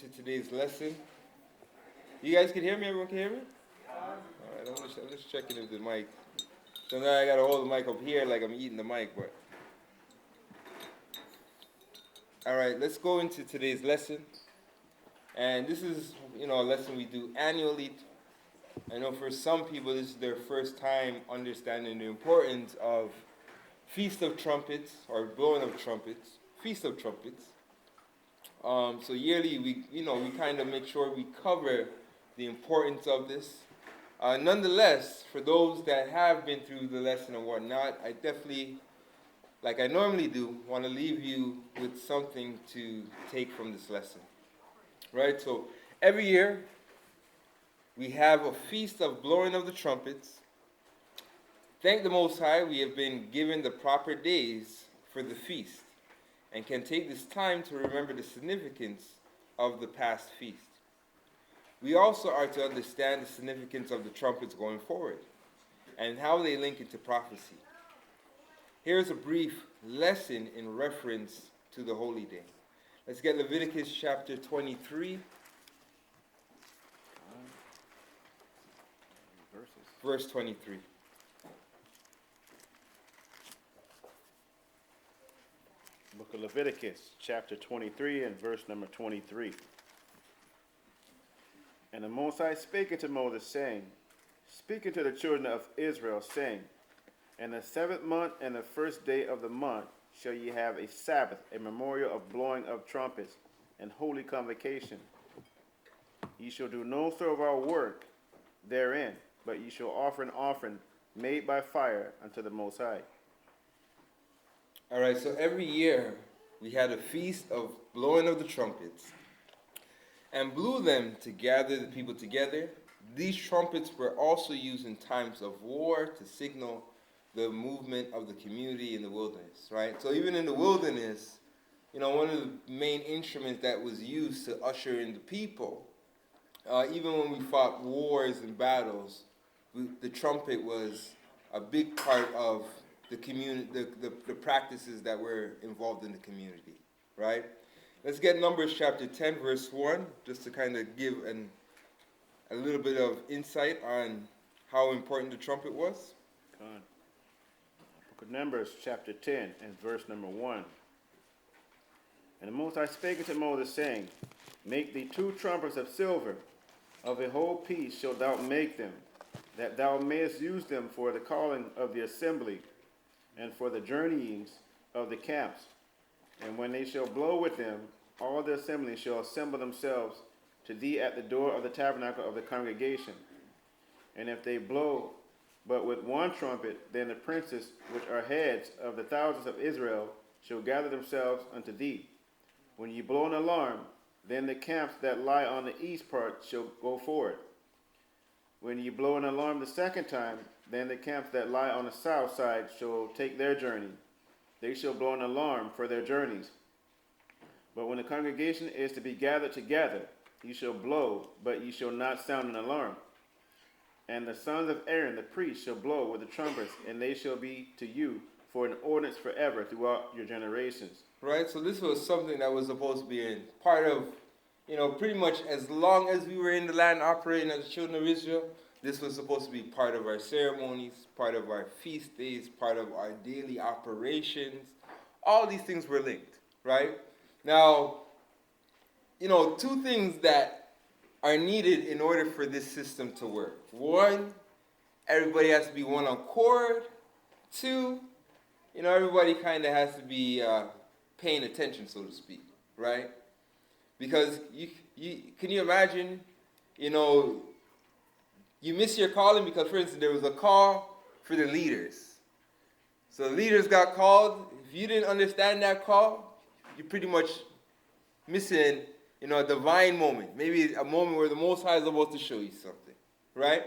into today's lesson. You guys can hear me? Everyone can hear me? All right, I'm just checking if the mic. So now I got to hold the mic up here like I'm eating the mic, but. All right, let's go into today's lesson. And this is, a lesson we do annually. I know for some people this is their first time understanding the importance of Feast of Trumpets or blowing of trumpets, Feast of Trumpets. So yearly we kind of make sure we cover the importance of this. Nonetheless, for those that have been through the lesson and whatnot, I definitely, like I normally do, want to leave you with something to take from this lesson. Right? So every year we have a feast of blowing of the trumpets. Thank the Most High, we have been given the proper days for the feast and can take this time to remember the significance of the past feast. We also are to understand the significance of the trumpets going forward and how they link into prophecy. Here's a brief lesson in reference to the holy day. Let's get Leviticus chapter 23, verse 23. Book of Leviticus, chapter 23 and verse number 23. And the Most High spake unto Moses, saying, Speak unto the children of Israel, saying, In the 7th month and the 1st day of the month shall ye have a Sabbath, a memorial of blowing of trumpets, and holy convocation. Ye shall do no servile work therein, but ye shall offer an offering made by fire unto the Most High. All right, so every year we had a feast of blowing of the trumpets and blew them to gather the people together. These trumpets were also used in times of war to signal the movement of the community in the wilderness, right? So even in the wilderness, one of the main instruments that was used to usher in the people, even when we fought wars and battles, the trumpet was a big part of the community, the practices that were involved in the community, right? Let's get Numbers chapter 10, verse 1, just to kind of give a little bit of insight on how important the trumpet was. God. Book of Numbers chapter 10 and verse number 1. And the Most High spake unto Moses, saying, Make thee 2 trumpets of silver, of a whole piece shalt thou make them, that thou mayest use them for the calling of the assembly, and for the journeyings of the camps. And when they shall blow with them, all the assembly shall assemble themselves to thee at the door of the tabernacle of the congregation. And if they blow but with 1 trumpet, then the princes which are heads of the thousands of Israel shall gather themselves unto thee. When ye blow an alarm, then the camps that lie on the east part shall go forward. When ye blow an alarm the 2nd time, then the camps that lie on the south side shall take their journey. They shall blow an alarm for their journeys. But when the congregation is to be gathered together, ye shall blow, but ye shall not sound an alarm. And the sons of Aaron the priest shall blow with the trumpets, and they shall be to you for an ordinance forever throughout your generations. Right, so this was something that was supposed to be a part of, pretty much as long as we were in the land operating as the children of Israel, this was supposed to be part of our ceremonies, part of our feast days, part of our daily operations. All these things were linked, right? Now, 2 things that are needed in order for this system to work. 1, everybody has to be one accord. 2, everybody kind of has to be paying attention, so to speak, right? Because can you imagine, you miss your calling because, for instance, there was a call for the leaders. So the leaders got called. If you didn't understand that call, you're pretty much missing, a divine moment. Maybe a moment where the Most High is about to show you something, right?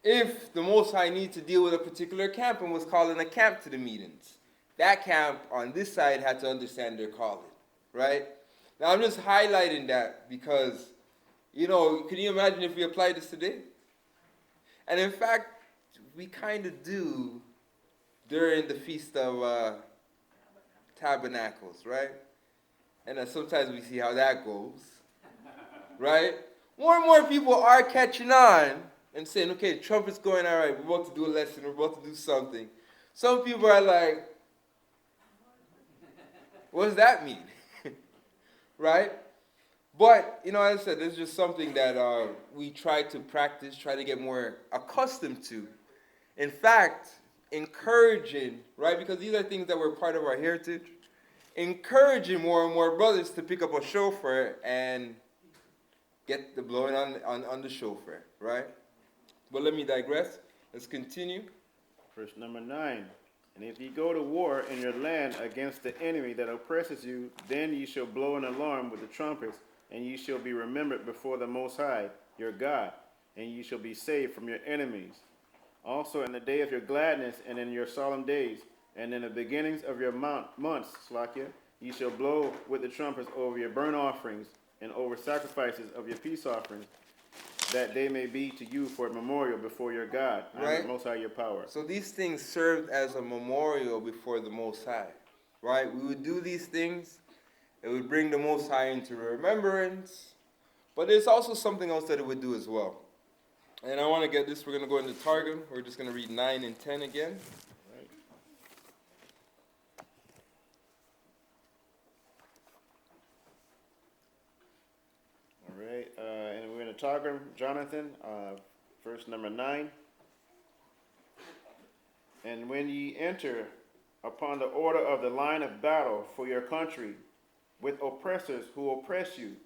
If the Most High needed to deal with a particular camp and was calling a camp to the meetings, that camp on this side had to understand their calling, right? Now I'm just highlighting that because, can you imagine if we applied this today? And in fact, we kind of do during the Feast of Tabernacles, right? And sometimes we see how that goes. right? More and more people are catching on and saying, okay, the trumpet's going, all right, we're about to do a lesson, we're about to do something. Some people are like, what does that mean? Right? But, as I said, it's just something that we try to practice, try to get more accustomed to. In fact, encouraging, right? Because these are things that were part of our heritage. Encouraging more and more brothers to pick up a shofar and get the blowing on the shofar, right? But let me digress. Let's continue. Verse number 9. And if ye go to war in your land against the enemy that oppresses you, then ye shall blow an alarm with the trumpets, and ye shall be remembered before the Most High, your God, and ye shall be saved from your enemies. Also in the day of your gladness, and in your solemn days, and in the beginnings of your months, Slakia, ye shall blow with the trumpets over your burnt offerings, and over sacrifices of your peace offerings, that they may be to you for a memorial before your God, Right. the Most High your power. So these things served as a memorial before the Most High, right? We would do these things. It would bring the Most High into remembrance. But there's also something else that it would do as well. And I want to get this. We're going to go into Targum. We're just going to read 9 and 10 again. Right. All right. And we're going to Targum, Jonathan, verse number 9. And when ye enter upon the order of the line of battle for your country, with oppressors who oppress you,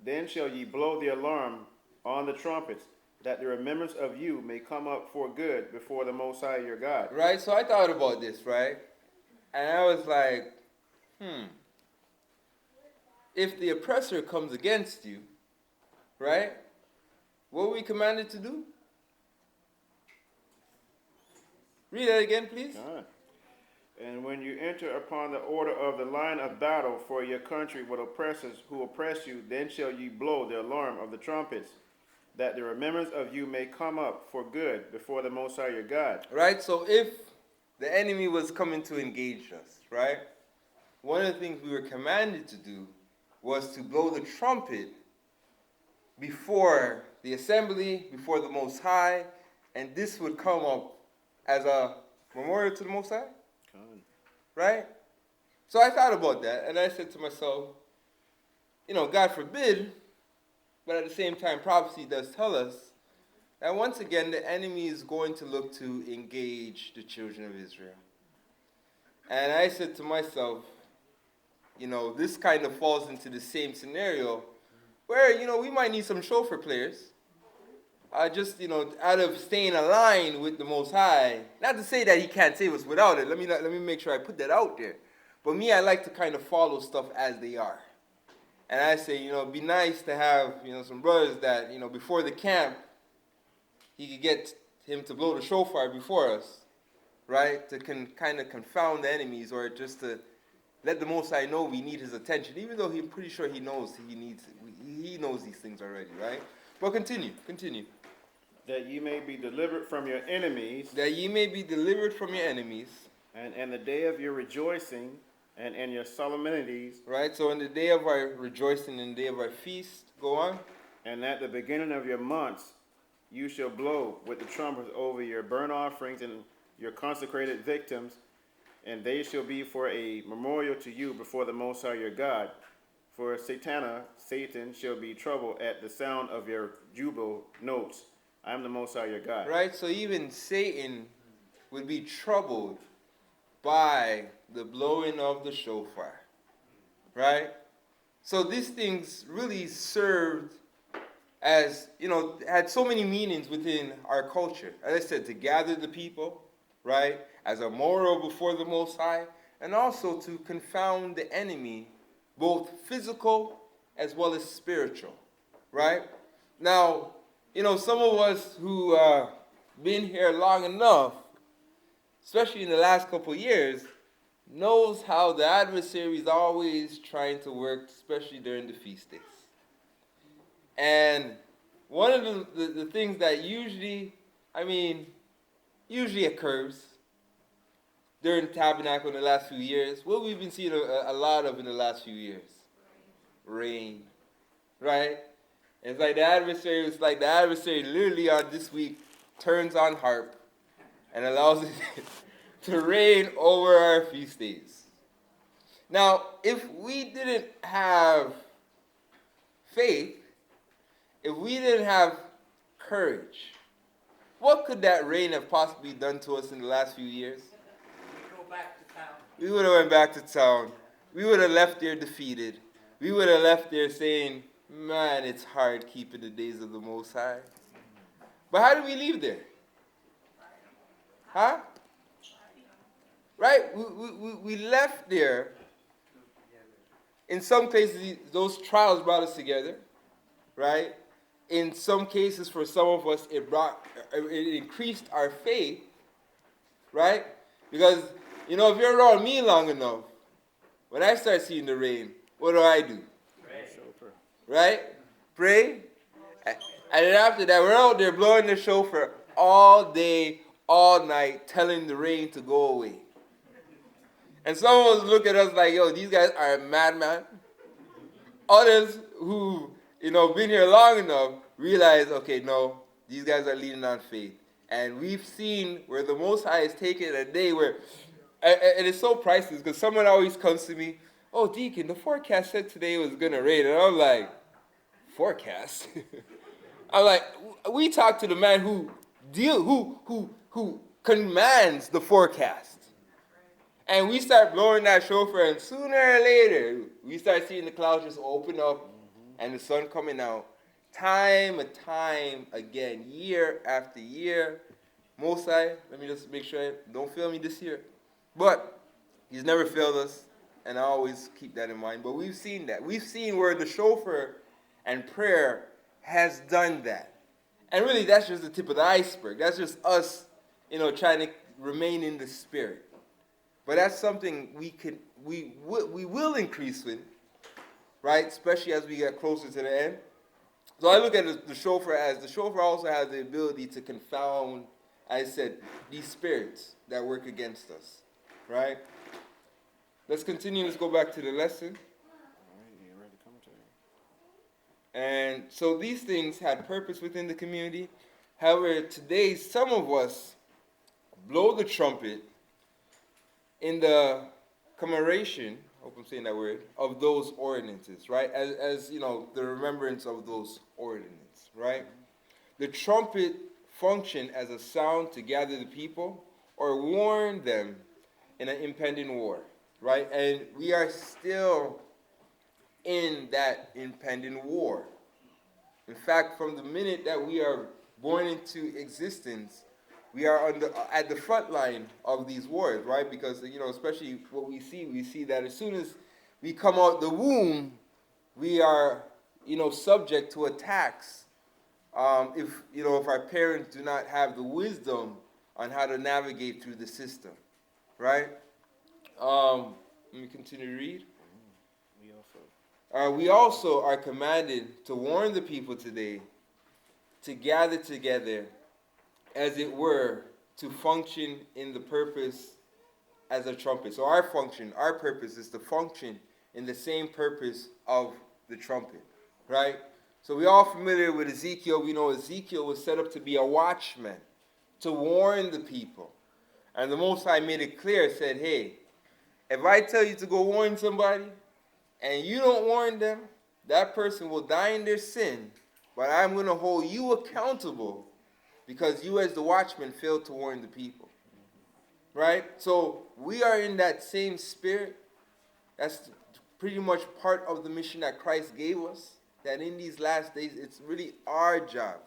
then shall ye blow the alarm on the trumpets, that the remembrance of you may come up for good before the Most High your God. Right? So I thought about this, right? And I was like, if the oppressor comes against you, right? What are we commanded to do? Read that again, please. And when you enter upon the order of the line of battle for your country with oppressors who oppress you, then shall ye blow the alarm of the trumpets, that the remembrance of you may come up for good before the Most High your God. Right? So if the enemy was coming to engage us, right? One of the things we were commanded to do was to blow the trumpet before the assembly, before the Most High, and this would come up as a memorial to the Most High. Right? So I thought about that, and I said to myself, God forbid, but at the same time, prophecy does tell us that once again, the enemy is going to look to engage the children of Israel. And I said to myself, this kind of falls into the same scenario where, we might need some shofar players. Just, out of staying aligned with the Most High. Not to say that he can't save us without it. Let me make sure I put that out there. But me, I like to kind of follow stuff as they are. And I say, it'd be nice to have, some brothers that, before the camp, he could get him to blow the shofar before us, right? To kind of confound the enemies, or just to let the Most High know we need his attention, even though I'm pretty sure he knows he knows these things already, right? But continue. That ye may be delivered from your enemies. That ye may be delivered from your enemies. And in the day of your rejoicing, and in your solemnities. Right, so in the day of our rejoicing, in the day of our feast, go on. And at the beginning of your months, you shall blow with the trumpets over your burnt offerings and your consecrated victims, and they shall be for a memorial to you before the Most High your God. For Satan shall be troubled at the sound of your jubile notes. I am the Most High your God. Right, so even Satan would be troubled by the blowing of the shofar. Right? So these things really served as, had so many meanings within our culture. As I said, to gather the people, right? As a memorial before the Most High, and also to confound the enemy, both physical as well as spiritual. Right? Now, some of us who been here long enough, especially in the last couple of years, knows how the adversary is always trying to work, especially during the feast days. And one of the things that usually occurs during Tabernacle in the last few years, what we've been seeing a lot of in the last few years? Rain. Right? It's like the adversary literally on this week turns on harp and allows it to reign over our feast days. Now, if we didn't have faith, if we didn't have courage, what could that reign have possibly done to us in the last few years? Go back to town. We would have went back to town. We would have left there defeated. We would have left there saying, man, it's hard keeping the days of the Most High. But how did we leave there? Huh? Right? We left there. In some cases, those trials brought us together. Right? In some cases, for some of us, it increased our faith. Right? Because, if you're around me long enough, when I start seeing the rain, what do? Right? Pray. And then after that, we're out there blowing the shofar all day, all night, telling the rain to go away. And some of us look at us like, yo, these guys are madman. Others who, been here long enough realize, okay, no, these guys are leaning on faith. And we've seen where the Most High has taken a day where, and it's so priceless because someone always comes to me, oh, Deacon, the forecast said today it was going to rain. And I'm like, forecast? I'm like, we talk to the man who commands the forecast. And we start blowing that shofar, and sooner or later, we start seeing the clouds just open up and the sun coming out. Time and time again, year after year. Most High, let me just make sure, don't fail me this year. But He's never failed us, and I always keep that in mind. But we've seen that. We've seen where the shofar and prayer has done that. And really, that's just the tip of the iceberg. That's just us, trying to remain in the Spirit. But that's something we will increase with, right? Especially as we get closer to the end. So I look at the shofar as the shofar also has the ability to confound, as I said, these spirits that work against us, right? Let's continue. Let's go back to the lesson. And so these things had purpose within the community. However, today some of us blow the trumpet in the commemoration, I hope I'm saying that word, of those ordinances, right? As the remembrance of those ordinances, right? The trumpet functioned as a sound to gather the people or warn them in an impending war, right? And we are still in that impending war. In fact, from the minute that we are born into existence, we are at the front line of these wars, right? Because, especially what we see that as soon as we come out the womb, we are, subject to attacks. If our parents do not have the wisdom on how to navigate through the system, right? Let me continue to read. We also are commanded to warn the people today to gather together, as it were, to function in the purpose as a trumpet. So our purpose is to function in the same purpose of the trumpet, right? So we're all familiar with Ezekiel. We know Ezekiel was set up to be a watchman, to warn the people. And the Most High made it clear, said, hey, if I tell you to go warn somebody, and you don't warn them, that person will die in their sin, but I'm going to hold you accountable because you as the watchman failed to warn the people. Right? So we are in that same spirit. That's pretty much part of the mission that Christ gave us, that in these last days, it's really our job.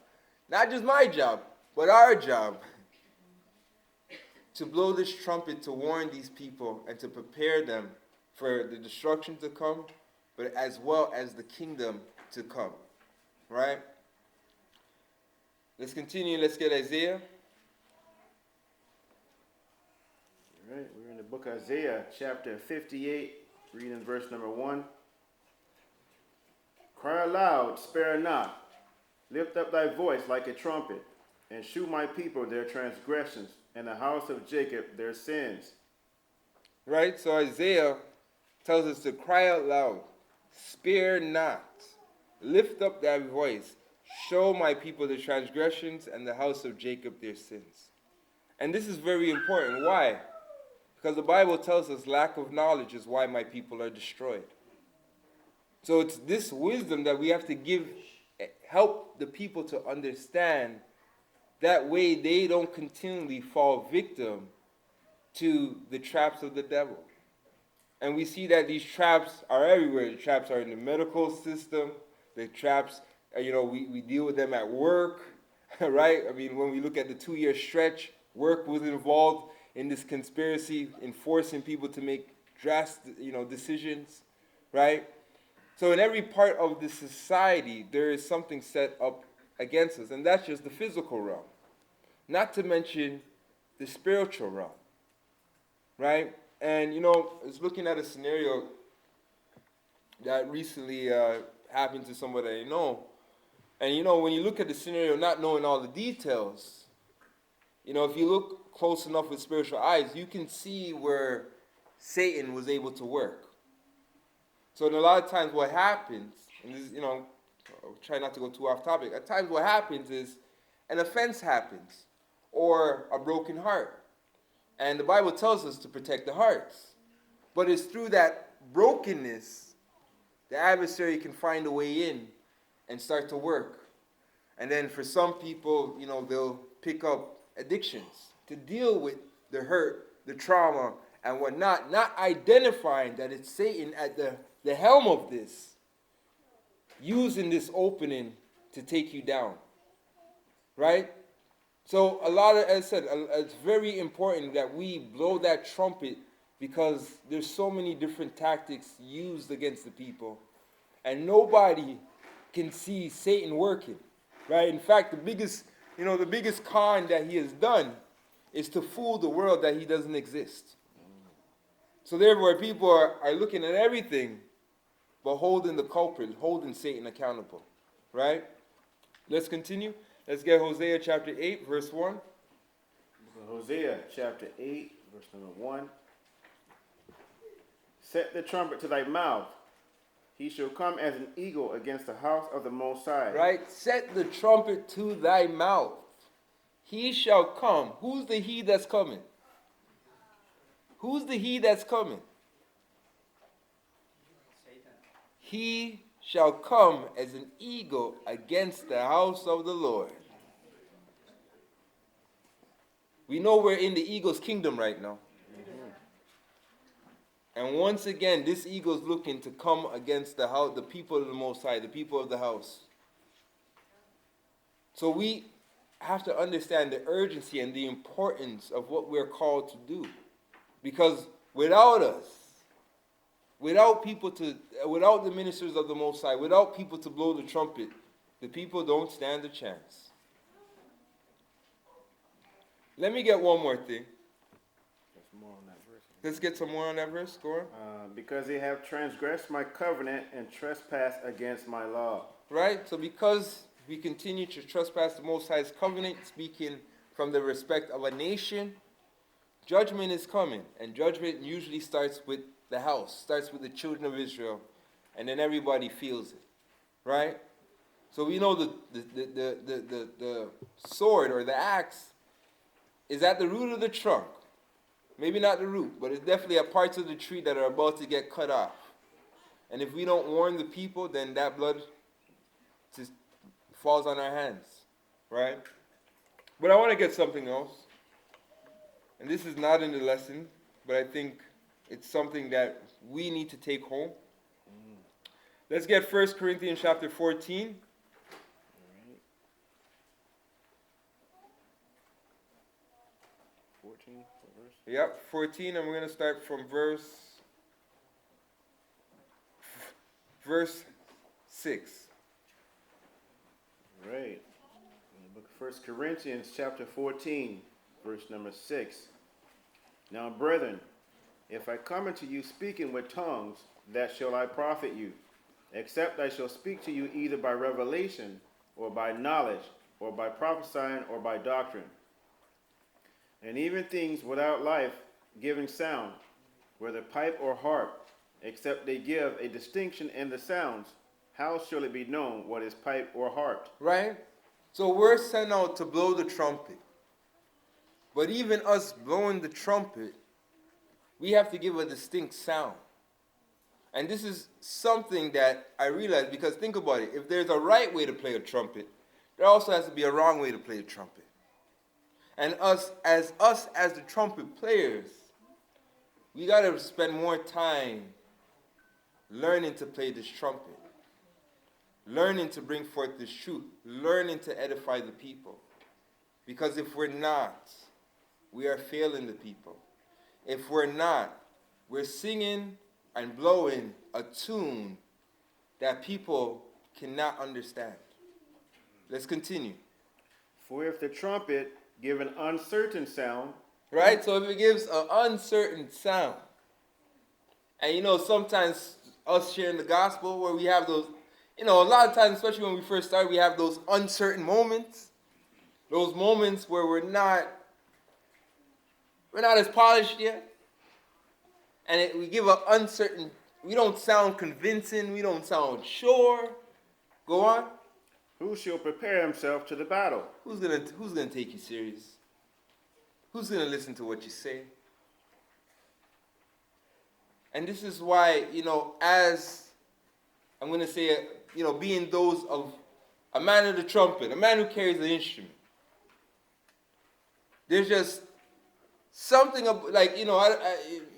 Not just my job, but our job to blow this trumpet to warn these people and to prepare them for the destruction to come, but as well as the kingdom to come. Right? Let's continue. Let's get Isaiah. All right, we're in the book of Isaiah, chapter 58, reading verse number 1. Cry aloud, spare not. Lift up thy voice like a trumpet, and shew my people their transgressions, and the house of Jacob their sins. Right? So Isaiah tells us to cry out loud, spare not. Lift up thy voice. Show my people their transgressions and the house of Jacob their sins. And this is very important. Why? Because the Bible tells us lack of knowledge is why my people are destroyed. So it's this wisdom that we have to help the people to understand. That way they don't continually fall victim to the traps of the devil. And we see that these traps are everywhere. The traps are in the medical system. The traps, we deal with them at work, right? I mean, when we look at the 2-year stretch, work was involved in this conspiracy, in forcing people to make drastic, decisions, right? So in every part of the society, there is something set up against us, and that's just the physical realm. Not to mention the spiritual realm, right? And, I was looking at a scenario that recently happened to somebody I know. And, when you look at the scenario, not knowing all the details, if you look close enough with spiritual eyes, you can see where Satan was able to work. So in a lot of times what happens, and this is, I'll try not to go too off topic, at times what happens is an offense happens or a broken heart. And the Bible tells us to protect the hearts. But it's through that brokenness the adversary can find a way in and start to work. And then for some people, they'll pick up addictions to deal with the hurt, the trauma, and whatnot, not identifying that it's Satan at the helm of this, using this opening to take you down. Right? So as I said, it's very important that we blow that trumpet because there's so many different tactics used against the people. And nobody can see Satan working. Right? In fact, the biggest con that he has done is to fool the world that he doesn't exist. So therefore, people are looking at everything, but holding the culprit, holding Satan accountable. Right? Let's continue. Let's get Hosea chapter 8, verse 1. Hosea chapter 8, verse number 1. Set the trumpet to thy mouth. He shall come as an eagle against the house of the Most High. Right? Set the trumpet to thy mouth. He shall come. Who's the he that's coming? Who's the he that's coming? Satan. He shall come as an eagle against the house of the Lord. We know we're in the eagle's kingdom right now. And once again, this eagle is looking to come against the house, the people of the Most High, the people of the house. So we have to understand the urgency and the importance of what we're called to do. Because without us, without the ministers of the Most High, without people to blow the trumpet, the people don't stand a chance. Let me get one more thing. There's more on that verse. Let's get some more on that verse. Go on. Because they have transgressed my covenant and trespassed against my law. Right? So because we continue to trespass the Most High's covenant, speaking from the respect of a nation, judgment is coming. And judgment usually starts with the house, starts with the children of Israel, and then everybody feels it. Right? So we know the sword or the axe is at the root of the trunk. Maybe not the root, but it's definitely at parts of the tree that are about to get cut off. And if we don't warn the people, then that blood just falls on our hands. Right? But I want to get something else. And this is not in the lesson, but I think it's something that we need to take home. Let's get 1 Corinthians chapter 14. 14, what verse? Yep, 14, and we're going to start from verse 6. Right. In the book of 1 Corinthians chapter 14, verse number 6. Now, brethren, if I come unto you speaking with tongues, that shall I profit you, except I shall speak to you either by revelation, or by knowledge, or by prophesying, or by doctrine. And even things without life giving sound, whether pipe or harp, except they give a distinction in the sounds, how shall it be known what is pipe or harp? Right? So we're sent out to blow the trumpet. But even us blowing the trumpet, we have to give a distinct sound. And this is something that I realized, because think about it. If there's a right way to play a trumpet, there also has to be a wrong way to play a trumpet. And us as the trumpet players, we got to spend more time learning to play this trumpet, learning to bring forth this truth, learning to edify the people. Because if we're not, we are failing the people. If we're not, we're singing and blowing a tune that people cannot understand. Let's continue. For if the trumpet give an uncertain sound, Right? So if it gives an uncertain sound, and sometimes us sharing the gospel where we have those, a lot of times, especially when we first start, we have those uncertain moments. Those moments where we're not as polished yet. And we give an uncertain, we don't sound convincing, we don't sound sure. Go on. who shall prepare himself to the battle? Who's gonna take you serious? Who's gonna listen to what you say? And this is why, as I'm gonna say, being those of a man of the trumpet, a man who carries the instrument. There's just something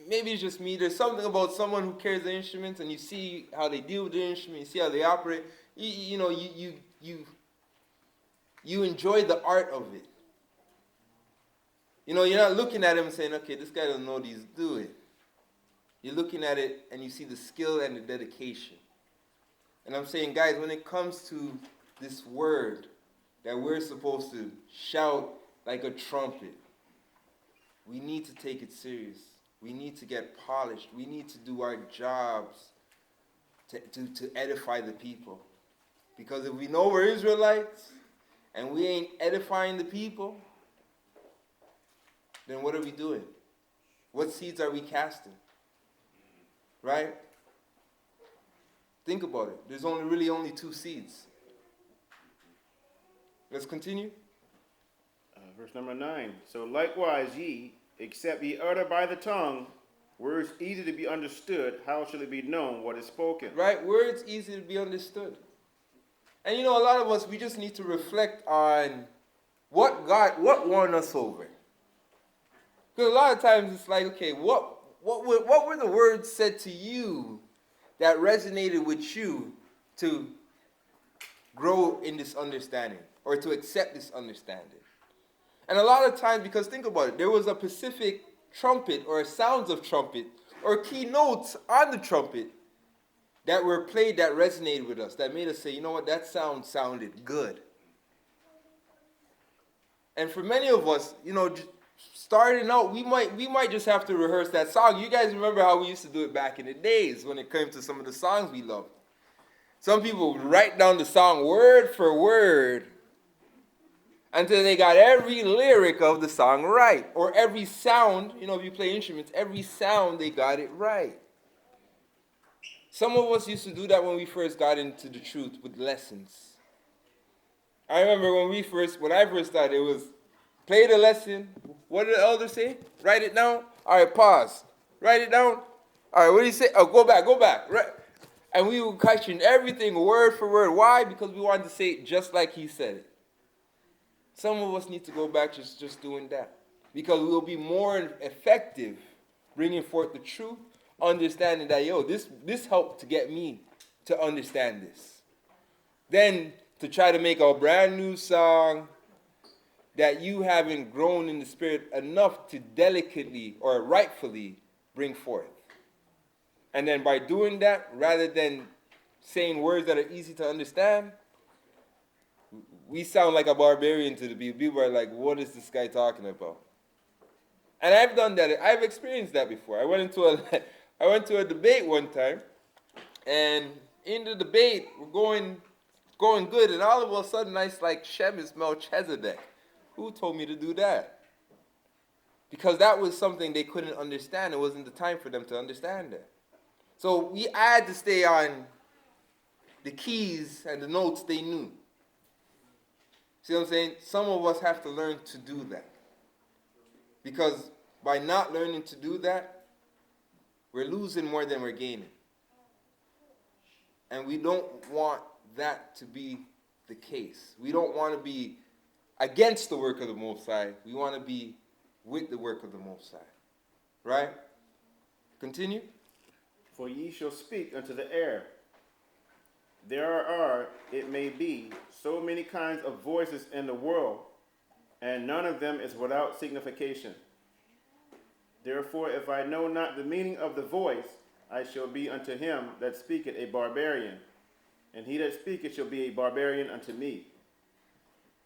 maybe it's just me. There's something about someone who carries the instruments, and you see how they deal with the instrument, you see how they operate. You enjoy the art of it. You're not looking at him and saying, okay, this guy doesn't know what he's doing. You're looking at it and you see the skill and the dedication. And I'm saying, guys, when it comes to this word that we're supposed to shout like a trumpet, we need to take it serious. We need to get polished. We need to do our jobs to edify the people. Because if we know we're Israelites and we ain't edifying the people, then what are we doing? What seeds are we casting? Right? Think about it. There's only two seeds. Let's continue. Verse number 9. So likewise ye, except ye utter by the tongue words easy to be understood, how shall it be known what is spoken? Right? Words easy to be understood. And a lot of us, we just need to reflect on what won us over. Because a lot of times it's like, okay, what were the words said to you that resonated with you to grow in this understanding or to accept this understanding? And a lot of times, because think about it, there was a specific trumpet or sounds of trumpet or key notes on the trumpet that were played that resonated with us, that made us say, you know what, that sound sounded good. And for many of us, starting out, we might just have to rehearse that song. You guys remember how we used to do it back in the days when it came to some of the songs we loved. Some people would write down the song word for word until they got every lyric of the song right. Or every sound, if you play instruments, every sound they got it right. Some of us used to do that when we first got into the truth with lessons. I remember when I first started, it was play the lesson. What did the elder say? Write it down. All right, pause. Write it down. All right, what did he say? Oh, go back. Right. And we would question everything word for word. Why? Because we wanted to say it just like he said it. Some of us need to go back just doing that. Because we'll be more effective bringing forth the truth, understanding that, this helped to get me to understand this. Then to try to make a brand new song that you haven't grown in the spirit enough to delicately or rightfully bring forth. And then by doing that, rather than saying words that are easy to understand, we sound like a barbarian to the people. People are like, what is this guy talking about? And I've done that. I've experienced that before. I went into a debate one time, and in the debate, we're going good, and all of a sudden, I like Shemus Melchizedek. Who told me to do that? Because that was something they couldn't understand. It wasn't the time for them to understand that. So I had to stay on the keys and the notes they knew. See what I'm saying? Some of us have to learn to do that. Because by not learning to do that, we're losing more than we're gaining. And we don't want that to be the case. We don't want to be against the work of the Most High. We want to be with the work of the Most High. Right? Continue. For ye shall speak unto the air. There are, it may be, so many kinds of voices in the world, and none of them is without signification. Therefore, if I know not the meaning of the voice, I shall be unto him that speaketh a barbarian, and he that speaketh shall be a barbarian unto me.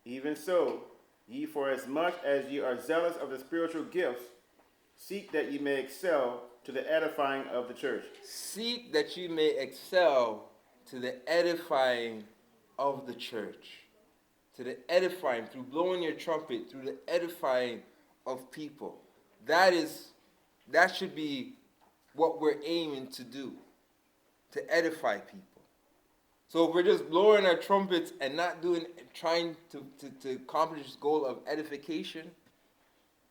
Even so, ye forasmuch as ye are zealous of the spiritual gifts, seek that ye may excel to the edifying of the church. Seek that you may excel to the edifying of the church. To the edifying, through blowing your trumpet, through the edifying of people. That should be what we're aiming to do. To edify people. So if we're just blowing our trumpets and not trying to accomplish this goal of edification,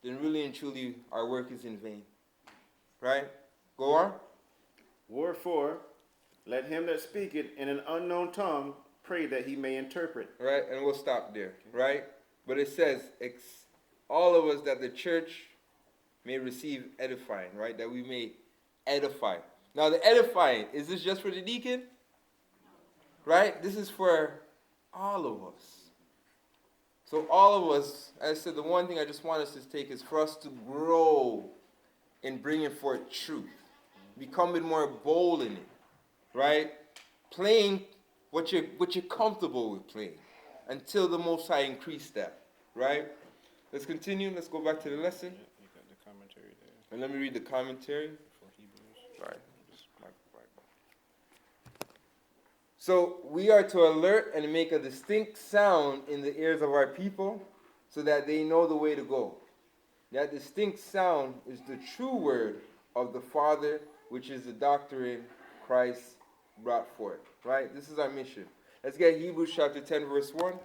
then really and truly our work is in vain. Right? Go on. Wherefore, let him that speaketh in an unknown tongue pray that he may interpret. Right? And we'll stop there. Right? But it says, all of us, that the church may receive edifying. Right? That we may edify. Now the edifying, is this just for the deacon? Right? This is for all of us. So all of us, as I said, the one thing I just want us to take is for us to grow in bringing forth truth. Becoming more bold in it. Right? Playing what you're comfortable with playing. Until the Most High increase that. Right? Let's continue. Let's go back to the lesson. You got the commentary there. And let me read the commentary. For Hebrews. Right. So we are to alert and make a distinct sound in the ears of our people so that they know the way to go. That distinct sound is the true word of the Father, which is the doctrine Christ brought forth. Right? This is our mission. Let's get Hebrews chapter 10, verse 1. All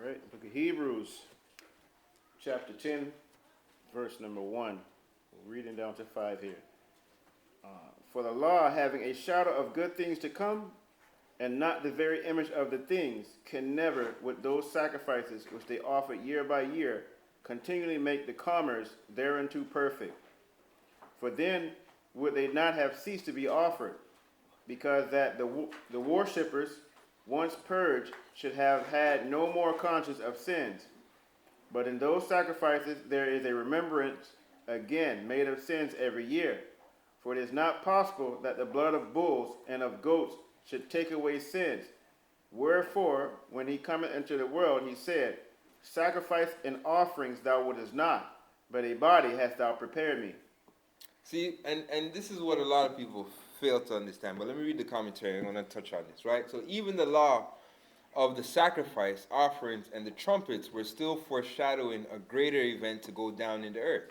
right. Book of Hebrews, chapter 10, verse number 1. We're reading down to 5 here. For the law, having a shadow of good things to come, and not the very image of the things, can never, with those sacrifices which they offer year by year, continually make the comers thereunto perfect. For then would they not have ceased to be offered, because that the worshippers, once purged, should have had no more conscience of sins. But in those sacrifices there is a remembrance again made of sins every year. For it is not possible that the blood of bulls and of goats should take away sins. Wherefore, when he cometh into the world, he said, Sacrifice and offerings thou wouldest not, but a body hast thou prepared me. See, and this is what a lot of people fail to understand. But let me read the commentary. I'm going to touch on this, right? So even the law of the sacrifice, offerings, and the trumpets were still foreshadowing a greater event to go down in the earth.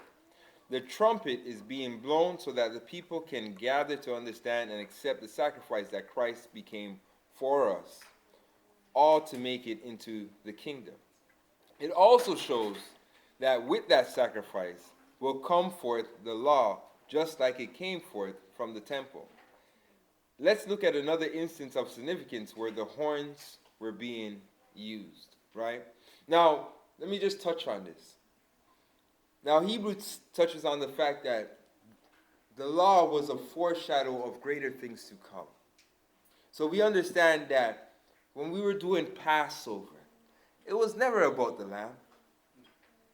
The trumpet is being blown so that the people can gather to understand and accept the sacrifice that Christ became for us, all to make it into the kingdom. It also shows that with that sacrifice will come forth the law, just like it came forth from the temple. Let's look at another instance of significance where the horns were being used, right? Now, let me just touch on this. Now, Hebrews touches on the fact that the law was a foreshadow of greater things to come. So we understand that when we were doing Passover, it was never about the lamb.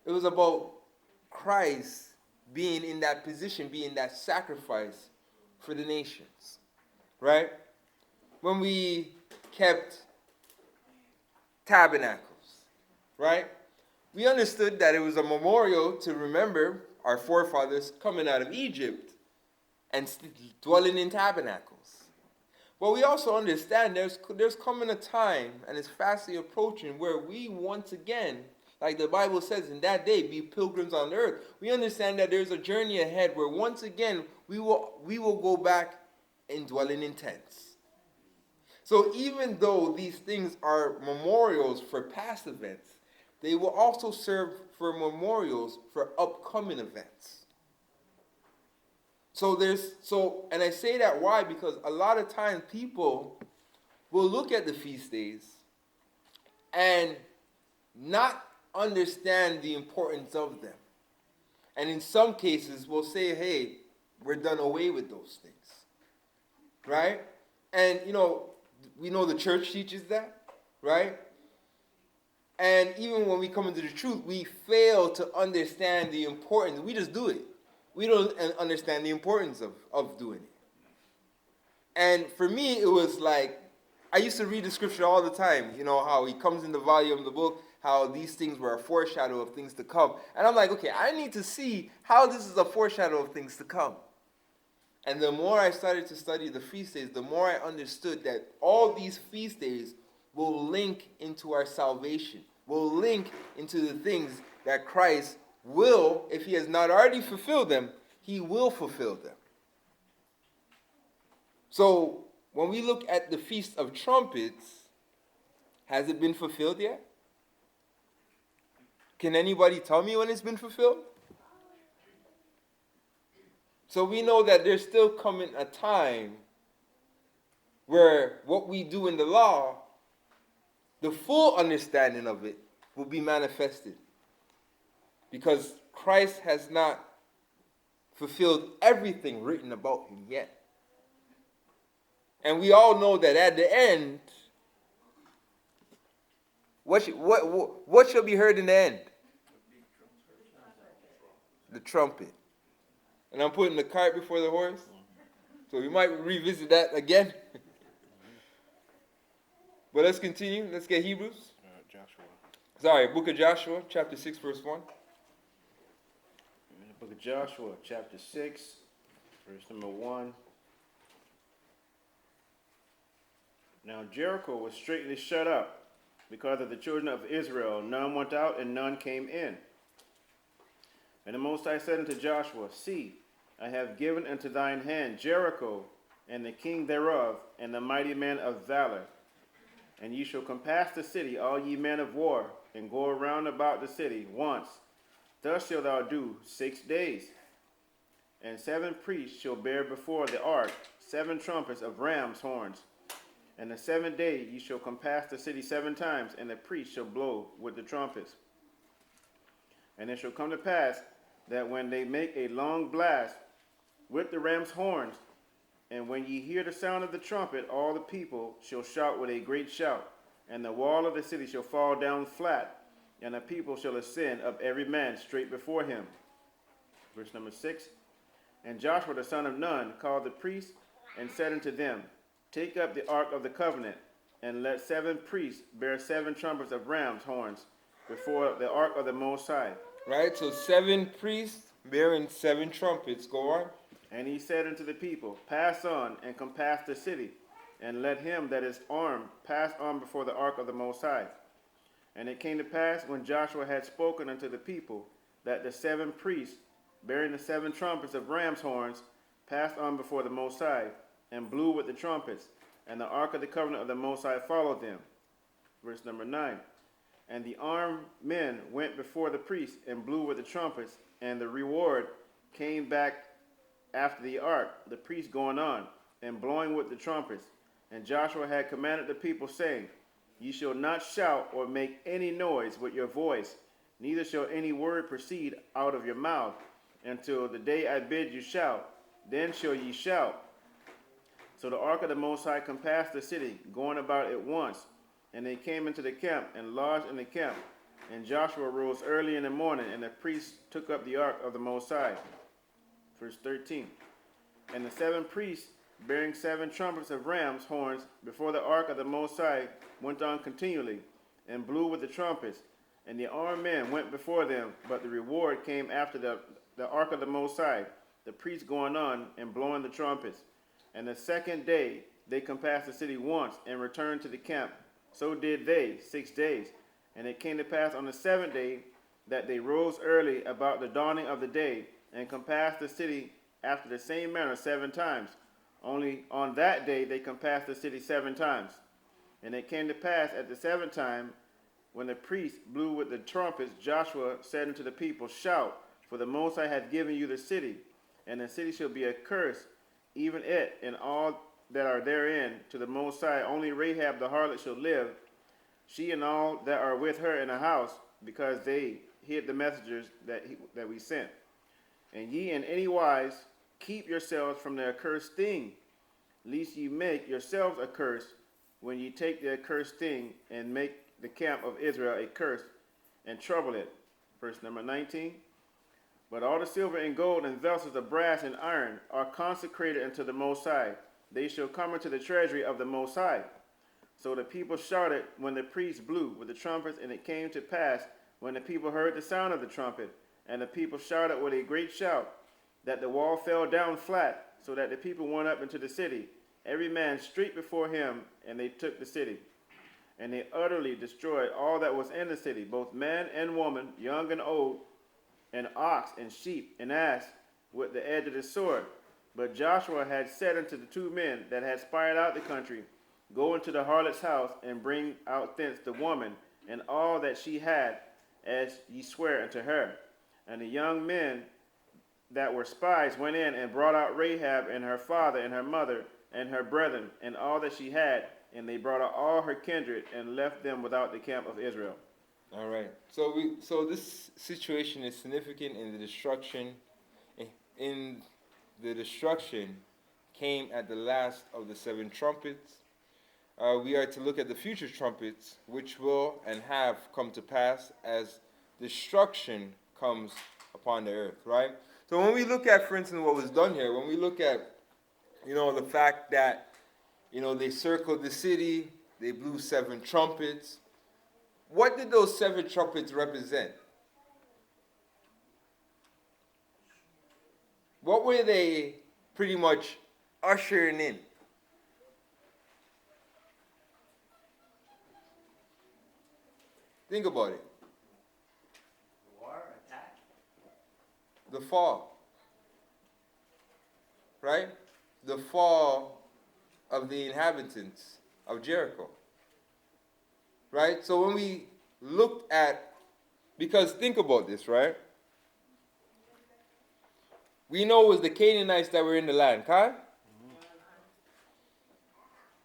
It was about Christ being in that position, being that sacrifice for the nations. Right? When we kept tabernacles, right? We understood that it was a memorial to remember our forefathers coming out of Egypt and dwelling in tabernacles. But we also understand there's coming a time, and it's fastly approaching, where we once again, like the Bible says, in that day, be pilgrims on earth. We understand that there's a journey ahead where once again we will go back and dwelling in tents. So even though these things are memorials for past events, they will also serve for memorials for upcoming events. And I say that why? Because a lot of times people will look at the feast days and not understand the importance of them. And in some cases will say, hey, we're done away with those things. Right? And we know the church teaches that, right? And even when we come into the truth, we fail to understand the importance. We just do it. We don't understand the importance of doing it. And for me, it was like, I used to read the scripture all the time, how he comes in the volume of the book, how these things were a foreshadow of things to come. And I'm like, okay, I need to see how this is a foreshadow of things to come. And the more I started to study the feast days, the more I understood that all these feast days will link into our salvation, will link into the things that Christ will, if he has not already fulfilled them, he will fulfill them. So when we look at the Feast of Trumpets, has it been fulfilled yet? Can anybody tell me when it's been fulfilled? So we know that there's still coming a time where what we do in the law, the full understanding of it will be manifested. Because Christ has not fulfilled everything written about him yet. And we all know that at the end, what shall be heard in the end? The trumpet. And I'm putting the cart before the horse. So we might revisit that again. But let's continue. Let's get Hebrews. Book of Joshua, chapter 6, verse 1. In the book of Joshua, chapter 6, verse number 1. Now Jericho was straitly shut up because of the children of Israel. None went out and none came in. And the Most High said unto Joshua, See, I have given into thine hand Jericho, and the king thereof, and the mighty men of valor. And ye shall compass the city, all ye men of war, and go around about the city once. Thus shalt thou do 6 days. And 7 priests shall bear before the ark 7 trumpets of ram's horns. And the 7th day ye shall compass the city 7 times, and the priests shall blow with the trumpets. And it shall come to pass that when they make a long blast with the ram's horns, and when ye hear the sound of the trumpet, all the people shall shout with a great shout, and the wall of the city shall fall down flat, and the people shall ascend up every man straight before him. Verse number 6. And Joshua the son of Nun called the priests, and said unto them, Take up the ark of the covenant, and let 7 priests bear 7 trumpets of ram's horns before the ark of the Most High. Right, so 7 priests bearing 7 trumpets. Go on. And he said unto the people, Pass on and compass the city, and let him that is armed pass on before the ark of the Most High. And it came to pass, when Joshua had spoken unto the people, that the 7 priests, bearing the 7 trumpets of ram's horns, passed on before the Most High, and blew with the trumpets, and the ark of the covenant of the Most High followed them. Verse number 9. And the armed men went before the priests, and blew with the trumpets, and the reward came back after the ark, the priests going on, and blowing with the trumpets. And Joshua had commanded the people, saying, Ye shall not shout or make any noise with your voice, neither shall any word proceed out of your mouth, until the day I bid you shout. Then shall ye shout. So the ark of the Most High compassed the city, going about it once. And they came into the camp, and lodged in the camp. And Joshua rose early in the morning, and the priests took up the ark of the Most High. Verse 13. And the 7 priests, bearing 7 trumpets of ram's horns before the ark of the Most High, went on continually, and blew with the trumpets. And the armed men went before them, but the reward came after the ark of the Most High, the priests going on and blowing the trumpets. And the 2nd day they compassed the city once, and returned to the camp. So did they 6 days. And it came to pass on the 7th day that they rose early about the dawning of the day, and compassed the city after the same manner 7 times. Only on that day they compassed the city 7 times. And it came to pass at the 7th time, when the priests blew with the trumpets, Joshua said unto the people, Shout, for the Most High hath given you the city, and the city shall be accursed, even it and all that are therein, to the Most High. Only Rahab the harlot shall live, she and all that are with her in the house, because they hid the messengers that we sent. And ye in any wise keep yourselves from the accursed thing, lest ye make yourselves accursed when ye take the accursed thing and make the camp of Israel a curse and trouble it. Verse number 19. But all the silver and gold and vessels of brass and iron are consecrated unto the Most High. They shall come into the treasury of the Most High. So the people shouted when the priests blew with the trumpets, and it came to pass when the people heard the sound of the trumpet, and the people shouted with a great shout, that the wall fell down flat, so that the people went up into the city, every man straight before him, and they took the city. And they utterly destroyed all that was in the city, both man and woman, young and old, and ox and sheep and ass, with the edge of the sword. But Joshua had said unto the 2 men that had spied out the country, Go into the harlot's house, and bring out thence the woman, and all that she had, as ye swear unto her. And the young men that were spies went in, and brought out Rahab, and her father, and her mother, and her brethren, and all that she had, and they brought out all her kindred, and left them without the camp of Israel. All right. So this situation is significant in the destruction. In the destruction came at the last of the 7 trumpets. We are to look at the future trumpets, which will and have come to pass as destruction comes upon the earth, right? So when we look at, for instance, what was done here, when we look at, the fact that, they circled the city, they blew 7 trumpets. What did those 7 trumpets represent? What were they pretty much ushering in? Think about it. War, attack. The fall. Right? The fall of the inhabitants of Jericho. Right? So when we looked at, because think about this, right? We know it was the Canaanites that were in the land, okay?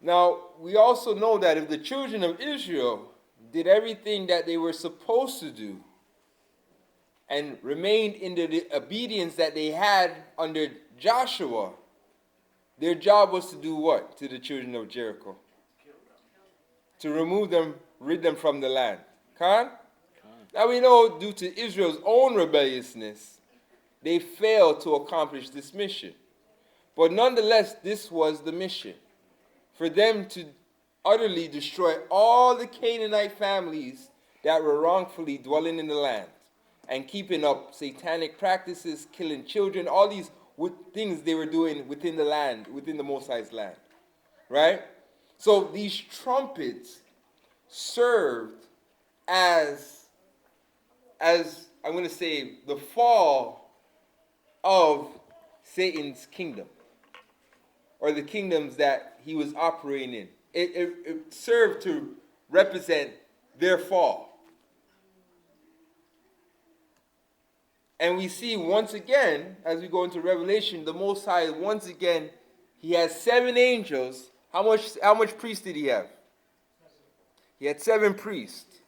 Now, we also know that if the children of Israel did everything that they were supposed to do and remained in the obedience that they had under Joshua, their job was to do what to the children of Jericho? To remove them, rid them from the land. Okay? Now we know due to Israel's own rebelliousness, they failed to accomplish this mission. But nonetheless, this was the mission. For them to utterly destroy all the Canaanite families that were wrongfully dwelling in the land and keeping up satanic practices, killing children, all these things they were doing within the land, within the Most High's land. Right? So these trumpets served as I'm going to say, the fall of Satan's kingdom, or the kingdoms that he was operating in. It served to represent their fall. And we see once again, as we go into Revelation, the Most High, once again, he has 7 angels. How much priests did he have? He had 7 priests.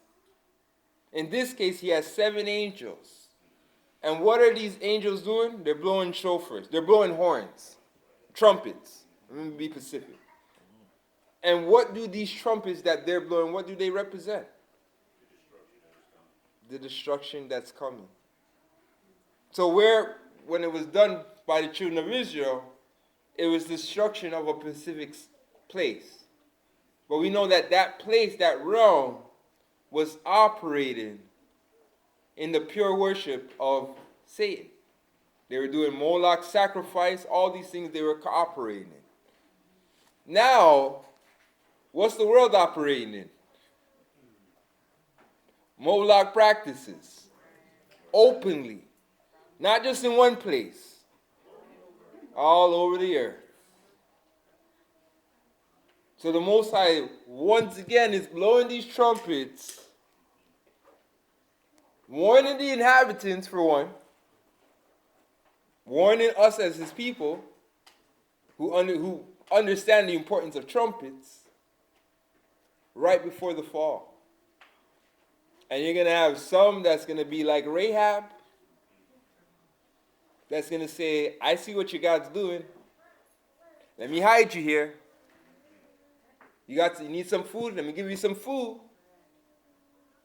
In this case, he has 7 angels. And what are these angels doing? They're blowing shofars. They're blowing horns. Trumpets. Let me be specific. And what do these trumpets that they're blowing, what do they represent? The destruction that's coming. So when it was done by the children of Israel, it was destruction of a specific place. But we know that that place, that realm, was operating in the pure worship of Satan. They were doing Moloch sacrifice, all these things they were cooperating in. Now, what's the world operating in? Moloch practices. Openly. Not just in one place. All over the earth. So the Most High, once again, is blowing these trumpets, warning the inhabitants, for one, warning us as his people, who understand the importance of trumpets, right before the fall. And you're going to have some that's going to be like Rahab, that's going to say, I see what your God's doing. Let me hide you here. You need some food? Let me give you some food.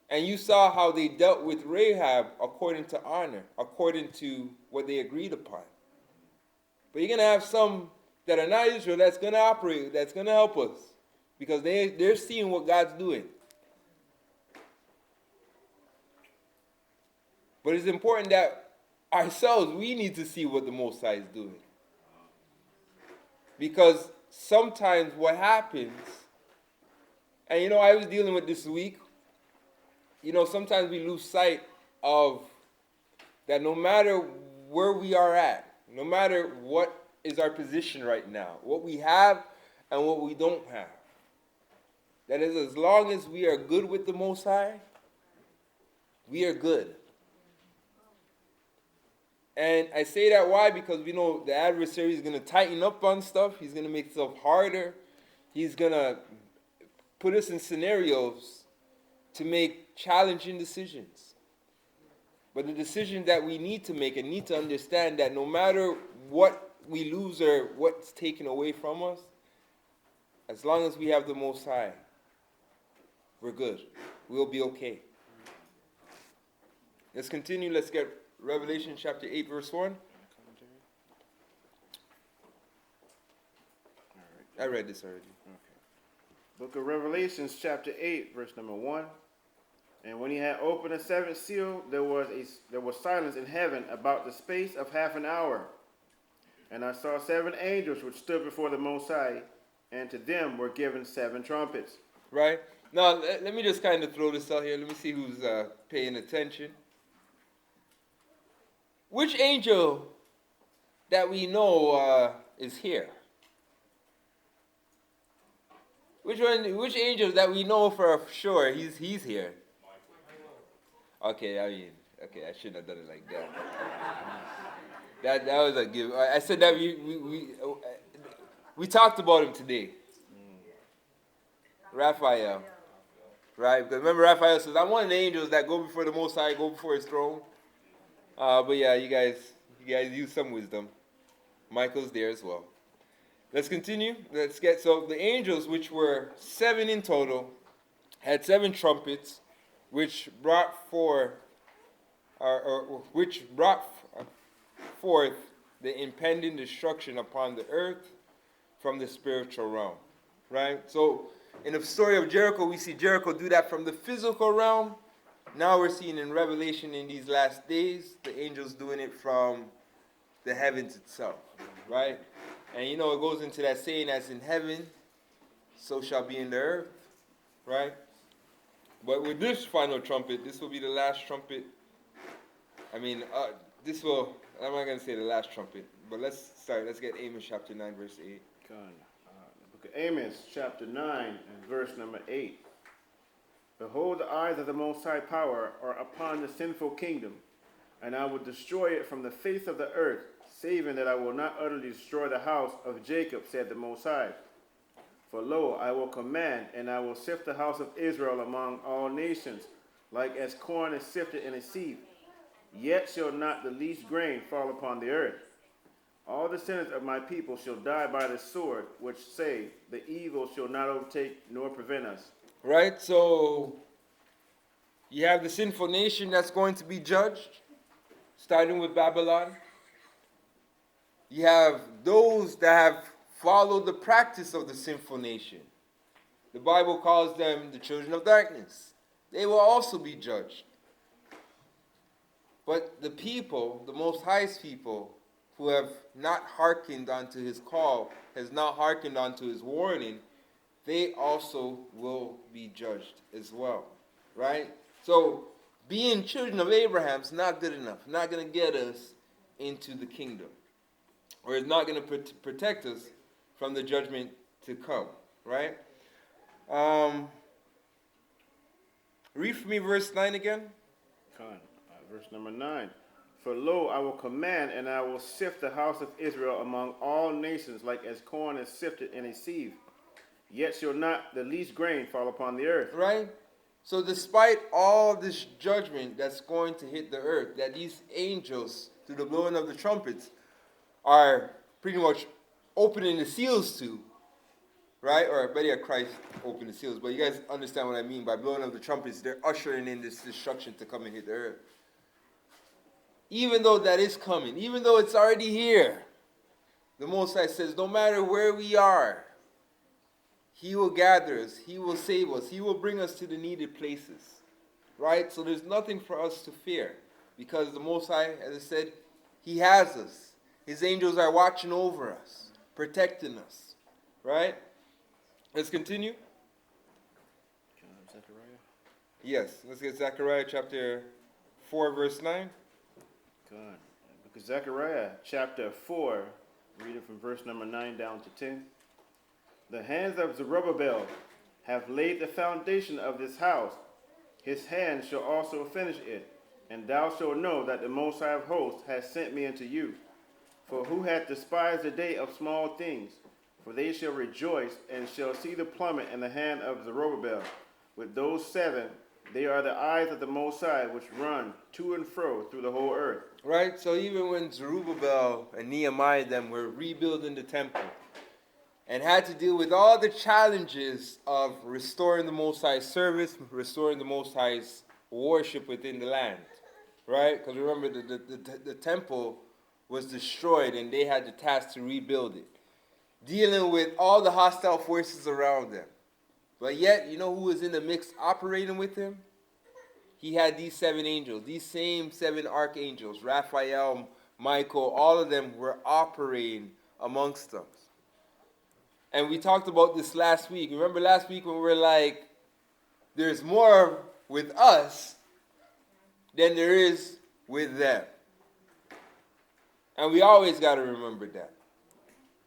And you saw how they dealt with Rahab according to honor, according to what they agreed upon. But you're going to have some that are not Israel that's going to operate, that's going to help us. Because they're seeing what God's doing. But it's important that ourselves, we need to see what the Most High is doing. Because sometimes what happens, and I was dealing with this week, sometimes we lose sight of that no matter where we are at, no matter what is our position right now, what we have and what we don't have, that is, as long as we are good with the Most High, we are good. And I say that why? Because we know the adversary is going to tighten up on stuff. He's going to make stuff harder. He's going to put us in scenarios to make challenging decisions. But the decision that we need to make and need to understand that no matter what we lose or what's taken away from us, as long as we have the Most High, we're good. We'll be okay. Let's continue. Let's get Revelation chapter 8, verse 1. I read this already. Okay. Book of Revelations chapter 8, verse number 1. And when he had opened the seventh seal, there was silence in heaven about the space of half an hour. And I saw 7 angels which stood before the Most High, and to them were given 7 trumpets. Right. Now, let me just kind of throw this out here. Let me see who's paying attention. Which angel that we know is here? Which angel that we know for sure he's here? Okay, I shouldn't have done it like that. That was a give. I said that we talked about him today. Raphael. Right? Because remember Raphael says, I'm one of the angels that go before the Most High, go before his throne. But yeah, you guys use some wisdom. Michael's there as well. Let's continue. So the angels, which were 7 in total, had 7 trumpets, which brought forth the impending destruction upon the earth from the spiritual realm. Right? So in the story of Jericho, we see Jericho do that from the physical realm. Now we're seeing in Revelation in these last days, the angels doing it from the heavens itself, right? And it goes into that saying, as in heaven, so shall be in the earth, right? But with this final trumpet, this will be the last trumpet. I'm not going to say the last trumpet, but let's start. Let's get Amos chapter 9, verse 8. The book of Amos chapter 9 and verse number 8. Behold, the eyes of the Most High Power are upon the sinful kingdom, and I will destroy it from the face of the earth, saving that I will not utterly destroy the house of Jacob, said the Most High. For lo, I will command, and I will sift the house of Israel among all nations, like as corn is sifted in a sieve. Yet shall not the least grain fall upon the earth. All the sinners of my people shall die by the sword, which say, the evil shall not overtake nor prevent us. Right, so you have the sinful nation that's going to be judged, starting with Babylon. You have those that have followed the practice of the sinful nation. The Bible calls them the children of darkness. They will also be judged. But the people, the Most High's people, who have not hearkened unto his call, has not hearkened unto his warning, they also will be judged as well, right? So being children of Abraham is not good enough. Not going to get us into the kingdom. Or it's not going to protect us from the judgment to come. right? Read for me verse 9 again. Verse number 9. For lo, I will command, and I will sift the house of Israel among all nations, like as corn is sifted in a sieve. Yet shall not the least grain fall upon the earth. Right? So despite all this judgment that's going to hit the earth, that these angels, through the blowing of the trumpets, are pretty much opening the seals to, right? Or better yet, Christ opened the seals. But you guys understand what I mean. By blowing of the trumpets, they're ushering in this destruction to come and hit the earth. Even though that is coming, even though it's already here, the Most High says, no matter where we are, He will gather us, He will save us, He will bring us to the needed places. Right? So there's nothing for us to fear. Because the Most High, as I said, He has us. His angels are watching over us, protecting us. Right? Let's continue. Zechariah? Yes, let's get Zechariah chapter 4, verse 9. God. Because Zechariah chapter 4, reading from verse number 9 down to 10. The hands of Zerubbabel have laid the foundation of this house. His hand shall also finish it. And thou shalt know that the Most High of hosts has sent me unto you. For who hath despised the day of small things? For they shall rejoice, and shall see the plummet in the hand of Zerubbabel. With those 7, they are the eyes of the Most High, which run to and fro through the whole earth. Right? So even when Zerubbabel and Nehemiah them were rebuilding the temple and had to deal with all the challenges of restoring the Most High's service, restoring the Most High's worship within the land, right? Because remember, the temple was destroyed and they had the task to rebuild it, dealing with all the hostile forces around them. But yet, you know who was in the mix operating with him? He had these 7 angels, these same 7 archangels, Raphael, Michael, all of them were operating amongst us. And we talked about this last week. Remember last week when we were like, there's more with us than there is with them. And we always got to remember that.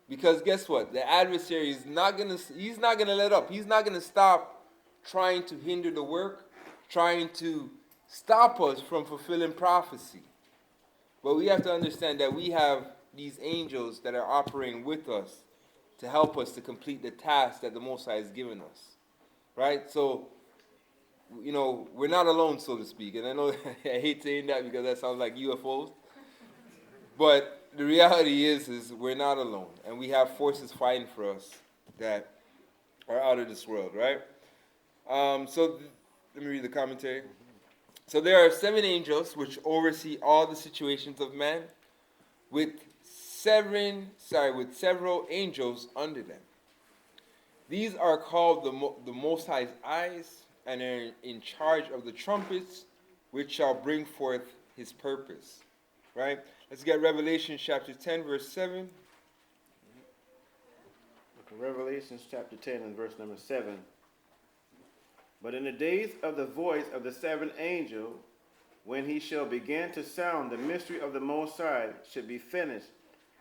Because guess what? The adversary is he's not gonna let up. He's not gonna stop trying to hinder the work, trying to stop us from fulfilling prophecy. But we have to understand that we have these angels that are operating with us to help us to complete the task that the Most High has given us. Right? So, you know, we're not alone, so to speak. And I know I hate saying that because that sounds like UFOs. But the reality is we're not alone. And we have forces fighting for us that are out of this world, right? Let me read the commentary. So there are 7 angels which oversee all the situations of man, with several angels under them. These are called the Most High's eyes, and are in charge of the trumpets, which shall bring forth His purpose. Right? Let's get Revelation chapter 10, verse 7. Revelation chapter 10 and verse number 7. But in the days of the voice of the 7th angel, when he shall begin to sound, the mystery of the Most High should be finished,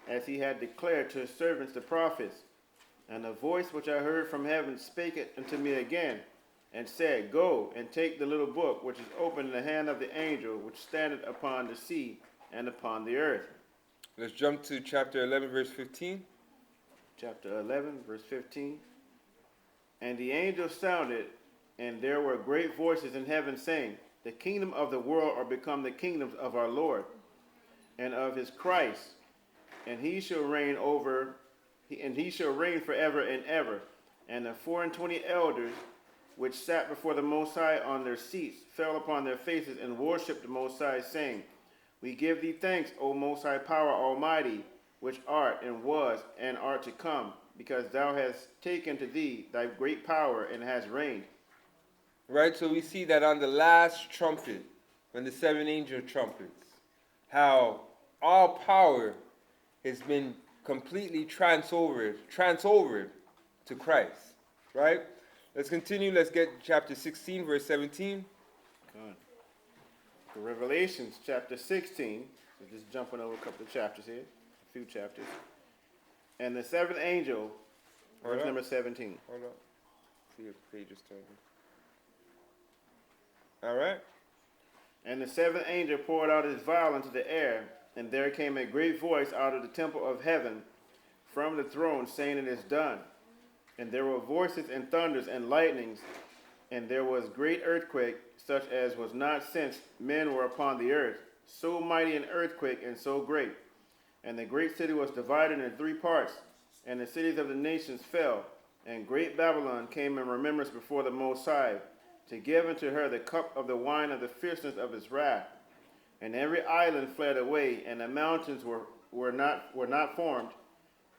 as he had declared to his servants the prophets. And a voice which I heard from heaven spake it unto me again, and said, Go and take the little book which is open in the hand of the angel which standeth upon the sea and upon the earth. Let's jump to chapter 11, verse 15. Chapter 11, verse 15. And the angel sounded, and there were great voices in heaven saying, The kingdom of the world are become the kingdoms of our Lord and of his Christ, and he shall reign forever and ever. And the 24 elders which sat before the Most High on their seats fell upon their faces and worshipped the Most High, saying, We give thee thanks, O Most High Power Almighty, which art and was and art to come, because thou hast taken to thee thy great power and hast reigned. Right, so we see that on the last trumpet, when the 7 angel trumpets, how all power has been completely transferred to Christ. Right? Let's continue. Let's get chapter 16, verse 17. Good. For Revelations chapter 16, so just jumping over a couple of chapters here, a few chapters. And the 7th angel Verse number 17. Hold up. See if page is turning. All right. And the seventh angel poured out his vial into the air, and there came a great voice out of the temple of heaven from the throne, saying, It is done. And there were voices and thunders and lightnings, and there was great earthquake, such as was not since men were upon the earth, so mighty an earthquake and so great. And the great city was divided into 3 parts, and the cities of the nations fell. And great Babylon came in remembrance before the Most High, to give unto her the cup of the wine of the fierceness of his wrath. And every island fled away, and the mountains were not formed.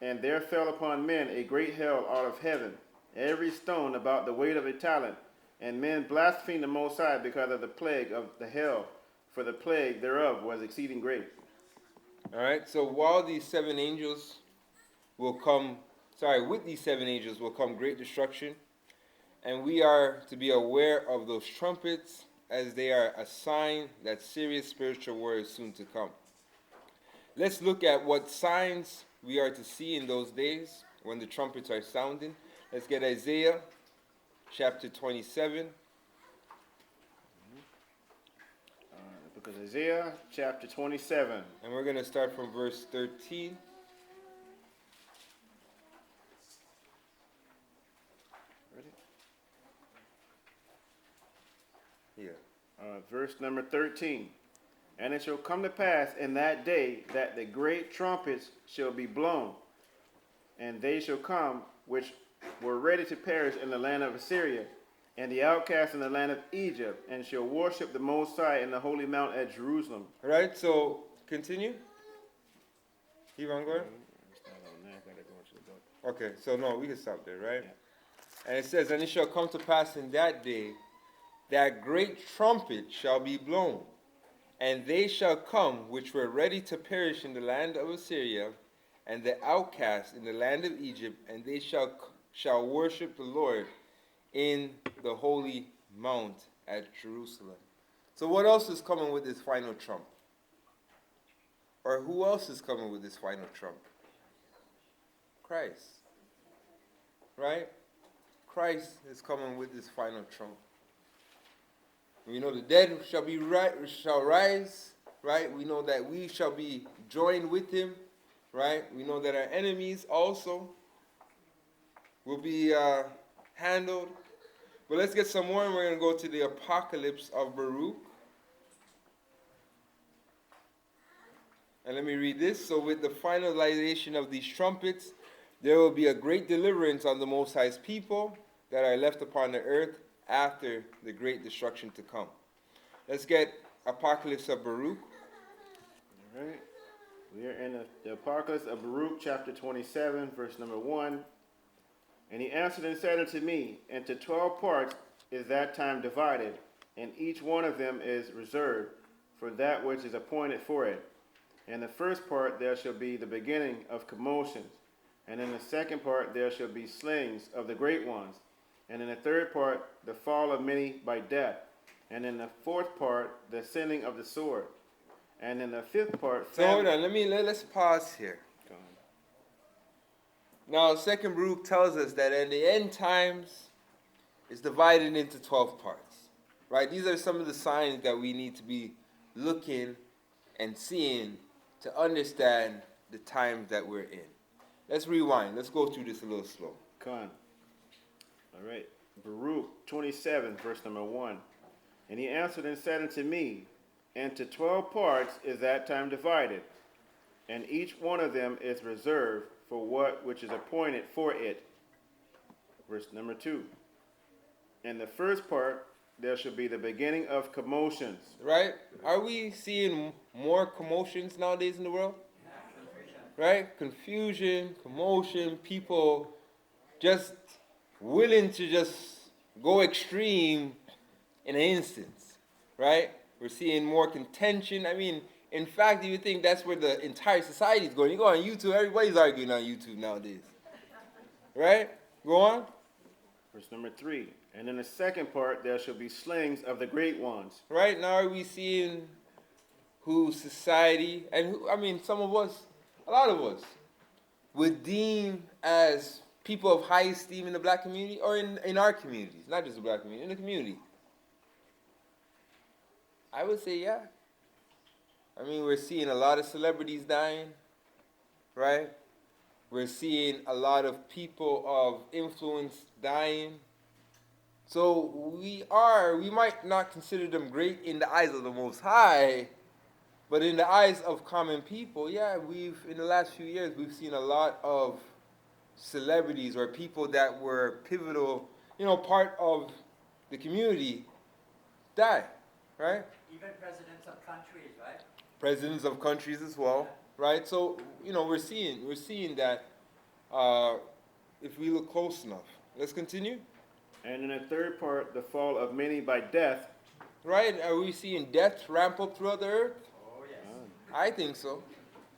And there fell upon men a great hail out of heaven, every stone about the weight of a talent. And men blasphemed the Most High because of the plague of the hail, for the plague thereof was exceeding great. All right. So while these 7 angels will come, with these 7 angels will come great destruction. And we are to be aware of those trumpets, as they are a sign that serious spiritual war is soon to come. Let's look at what signs we are to see in those days when the trumpets are sounding. Let's get Isaiah chapter 27. The book of Isaiah chapter 27. And we're going to start from verse 13. Yeah. Verse number 13. And it shall come to pass in that day that the great trumpets shall be blown, and they shall come which were ready to perish in the land of Assyria, and the outcasts in the land of Egypt, and shall worship the Most High in the holy mount at Jerusalem. All right, so continue. Keep on going. Okay, so no, we can stop there, right? Yeah. And it says, And it shall come to pass in that day that great trumpet shall be blown, and they shall come which were ready to perish in the land of Assyria, and the outcasts in the land of Egypt, and they shall worship the Lord in the holy mount at Jerusalem. So what else is coming with this final trump? Or who else is coming with this final trump? Christ. Right? Christ is coming with this final trump. We know the dead shall rise, right? We know that we shall be joined with him, right? We know that our enemies also will be handled. But let's get some more, and we're going to go to the Apocalypse of Baruch. And let me read this. So with the finalization of these trumpets, there will be a great deliverance on the Most High's people that are left upon the earth after the great destruction to come. Let's get Apocalypse of Baruch. All right. We are in the Apocalypse of Baruch, chapter 27, verse number 1. And he answered and said unto me, Into 12 parts is that time divided, and each one of them is reserved for that which is appointed for it. In the first part there shall be the beginning of commotions, and in the second part there shall be slayings of the great ones, and in the third part the fall of many by death, and in the fourth part the sending of the sword, and in the fifth part So hold on, let's pause here. Now, Second Baruch tells us that in the end times, it's divided into 12 parts. Right? These are some of the signs that we need to be looking and seeing to understand the times that we're in. Let's rewind. Let's go through this a little slow. Con. All right. Baruch 27, verse number 1. And he answered and said unto me, Into 12 parts is that time divided, and each one of them is reserved for what which is appointed for it. Verse number 2. In the first part there shall be the beginning of commotions. Right? Are we seeing more commotions nowadays in the world? Right? Confusion, commotion, people just willing to just go extreme in an instance. Right? We're seeing more contention. I mean, in fact, do you think that's where the entire society is going? You go on YouTube, everybody's arguing on YouTube nowadays. Right? Go on. Verse number 3. And in the second part there shall be slayings of the great ones. Right now, are we seeing who society, and who, I mean, some of us, a lot of us, would deem as people of high esteem in the black community, or in our communities, not just the black community, in the community? I would say yeah. I mean, we're seeing a lot of celebrities dying, right? We're seeing a lot of people of influence dying. So we might not consider them great in the eyes of the Most High, but in the eyes of common people, yeah, in the last few years, we've seen a lot of celebrities or people that were pivotal, part of the community die, right? Even presidents of countries, right? Presidents of countries as well, right? So, we're seeing that if we look close enough. Let's continue. And in the third part, the fall of many by death. Right? Are we seeing death ramp up throughout the earth? Oh, yes. I think so.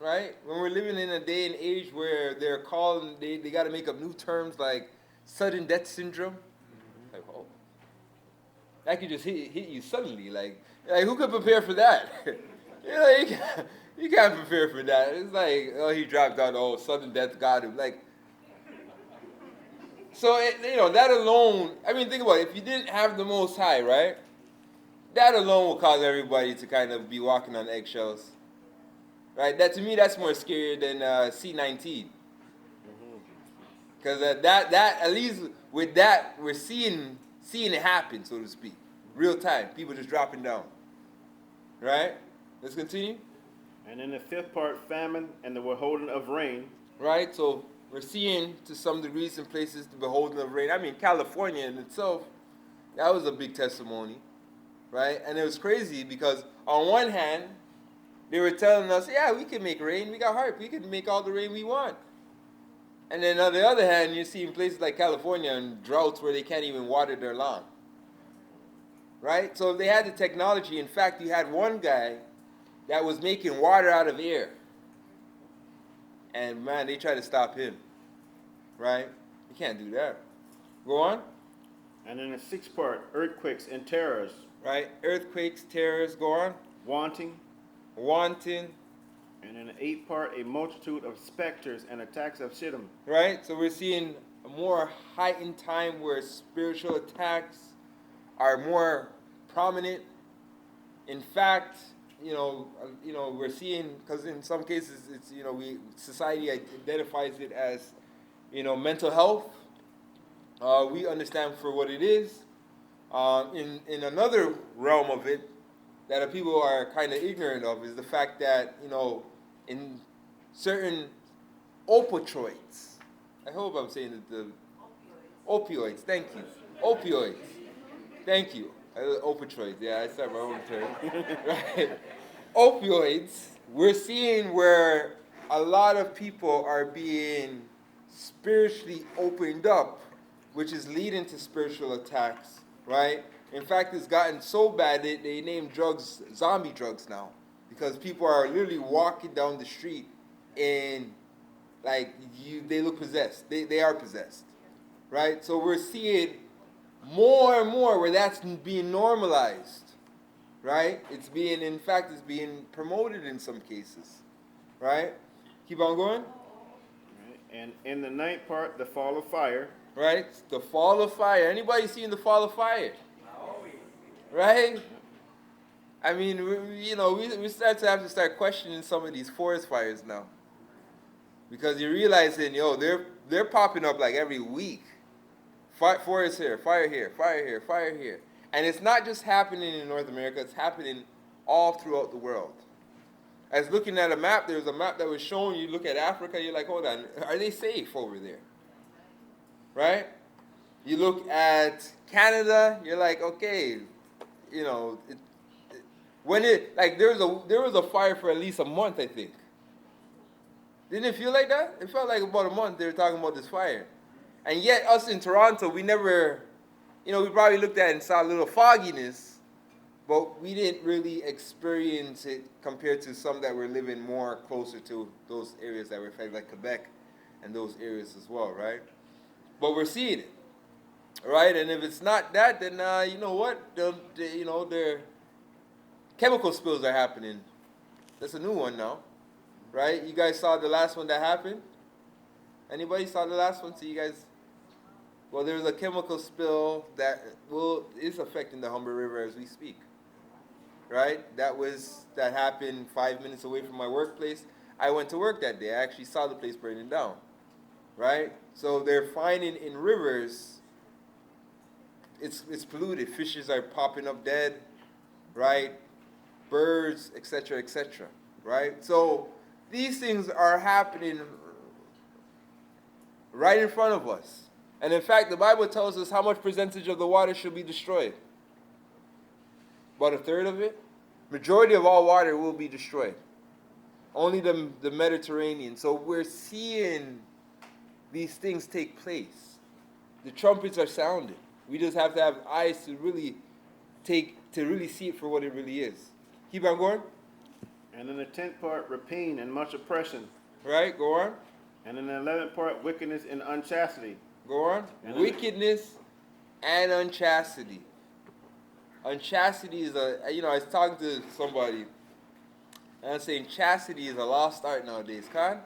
Right? When we're living in a day and age where they got to make up new terms like sudden death syndrome. Like, oh, that could just hit you suddenly. Like who could prepare for that? You can't prepare for that. It's like, oh, he dropped out. Oh, sudden death got him. Like, so that alone. I mean, think about it. If you didn't have the Most High, right? That alone will cause everybody to kind of be walking on eggshells. Right? That, to me, that's more scary than C-19. Because that at least with that, we're seeing it happen, so to speak. Real time. People just dropping down. Right? Let's continue. And in the fifth part, famine and the withholding of rain. Right? So we're seeing, to some degrees, in places, the withholding of rain. I mean, California in itself, that was a big testimony. Right? And it was crazy because on one hand, they were telling us, yeah, we can make rain. We got heart. We can make all the rain we want. And then on the other hand, you see in places like California and droughts where they can't even water their lawn. Right? So they had the technology. In fact, you had one guy that was making water out of air. And man, they tried to stop him. Right? You can't do that. Go on. And in the sixth part, earthquakes and terrors. Right? Earthquakes, terrors, go on. Wanting. And in the eighth part, a multitude of specters and attacks of Shittim. Right? So we're seeing a more heightened time where spiritual attacks are more prominent. In fact, we're seeing, because in some cases it's, society identifies it as, mental health. We understand for what it is. In another realm of it that people are kind of ignorant of is the fact that, in certain opioids, I hope I'm saying it, the opioids, thank you. Opioids. Thank you. Opioids, yeah, I said my own term. Right? Opioids, we're seeing where a lot of people are being spiritually opened up, which is leading to spiritual attacks, right? In fact, it's gotten so bad that they name drugs zombie drugs now, because people are literally walking down the street and they look possessed. They are possessed, right? So we're seeing more and more where that's being normalized, right? It's being promoted in some cases, right? Keep on going. Right. And in the ninth part, the fall of fire. Right? The fall of fire. Anybody seen the fall of fire? Right? I mean, we start to have to start questioning some of these forest fires now. Because you're realizing, they're popping up like every week. Forest here, fire here, fire here, fire here. And it's not just happening in North America, it's happening all throughout the world. As looking at a map, there was a map that was showing you, look at Africa, you're like, hold on, are they safe over there? Right? You look at Canada, you're like, okay, there was a fire for at least a month, I think. Didn't it feel like that? It felt like about a month they were talking about this fire. And yet us in Toronto, we never, we probably looked at it and saw a little fogginess, but we didn't really experience it compared to some that were living more closer to those areas that were affected, like Quebec and those areas as well, right? But we're seeing it, right? And if it's not that, then you know what? Their chemical spills are happening. That's a new one now, right? You guys saw the last one that happened, Anybody saw the last one? So you guys, well, there was a chemical spill that is affecting the Humber River as we speak. Right? That happened 5 minutes away from my workplace. I went to work that day. I actually saw the place burning down. Right? So they're finding in rivers, it's polluted. Fishes are popping up dead, right? Birds, etc., etc. Right? So these things are happening right in front of us. And in fact, the Bible tells us how much percentage of the water should be destroyed. About a third of it. Majority of all water will be destroyed. Only the Mediterranean. So we're seeing these things take place. The trumpets are sounded. We just have to have eyes to really see it for what it really is. Keep on going. And in the 10th part, rapine and much oppression. Right, go on. And in the 11th part, wickedness and unchastity. Go on. And Wickedness and unchastity. Unchastity is I was talking to somebody, and I'm saying chastity is a lost art nowadays, Con?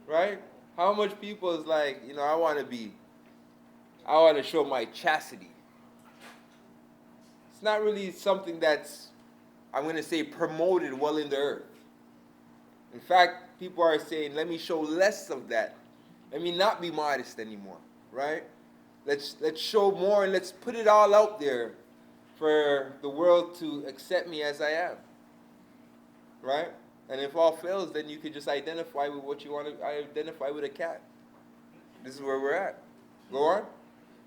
Right? How much people is like, I want to show my chastity. It's not really something that's, I'm going to say, promoted well in the earth. In fact, people are saying, let me show less of that. Let me not be modest anymore, right? Let's show more and let's put it all out there for the world to accept me as I am, right? And if all fails, then you could just identify with what you want to identify with a cat. This is where we're at. Go on.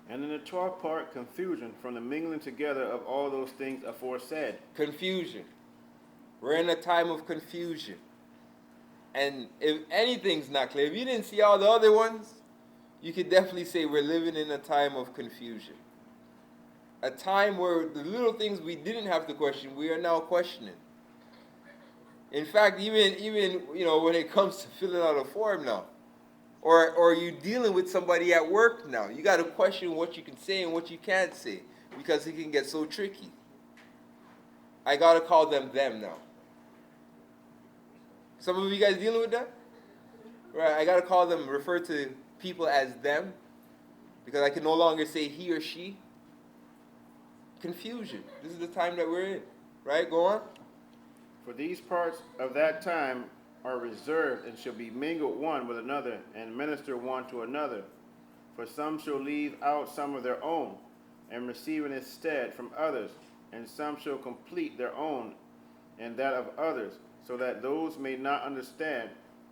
And in the 12th part, confusion from the mingling together of all those things aforesaid. Confusion. We're in a time of confusion. And if anything's not clear, if you didn't see all the other ones, you could definitely say we're living in a time of confusion. A time where the little things we didn't have to question, we are now questioning. In fact, even when it comes to filling out a form now, or you dealing with somebody at work now, you got to question what you can say and what you can't say because it can get so tricky. I got to call them now. Some of you guys dealing with that? Right, I got to call them, refer to people as them because I can no longer say he or she. Confusion. This is the time that we're in. Right? Go on. For these parts of that time are reserved and shall be mingled one with another and minister one to another. For some shall leave out some of their own and receive in its stead from others, and some shall complete their own and that of others, so that those may not understand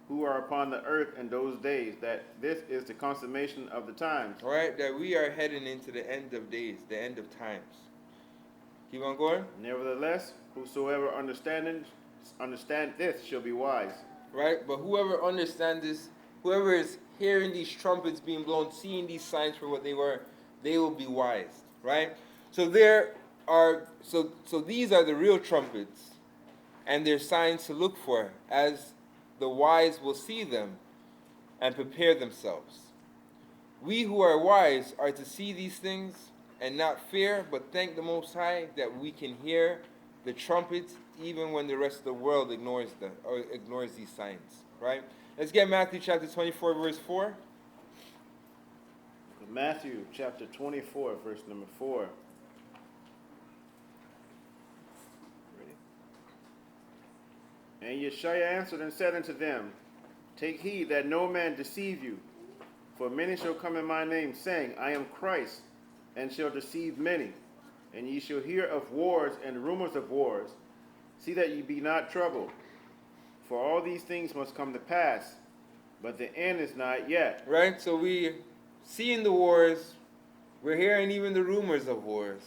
who are upon the earth in those days, that this is the consummation of the times. All right, that we are heading into the end of days, the end of times. Keep on going. Nevertheless, whosoever understand this shall be wise. Right, but whoever understands this, whoever is hearing these trumpets being blown, seeing these signs for what they were, they will be wise. Right? So these are the real trumpets, and they're signs to look for, as the wise will see them and prepare themselves. We who are wise are to see these things and not fear, but thank the Most High that we can hear the trumpets even when the rest of the world ignores these signs. Right? Let's get Matthew chapter 24, verse 4. Matthew chapter 24, verse number 4. And Yeshua answered and said unto them, Take heed that no man deceive you, for many shall come in my name, saying, I am Christ, and shall deceive many. And ye shall hear of wars and rumors of wars. See that ye be not troubled, for all these things must come to pass, but the end is not yet. Right? So we seeing the wars, we're hearing even the rumors of wars,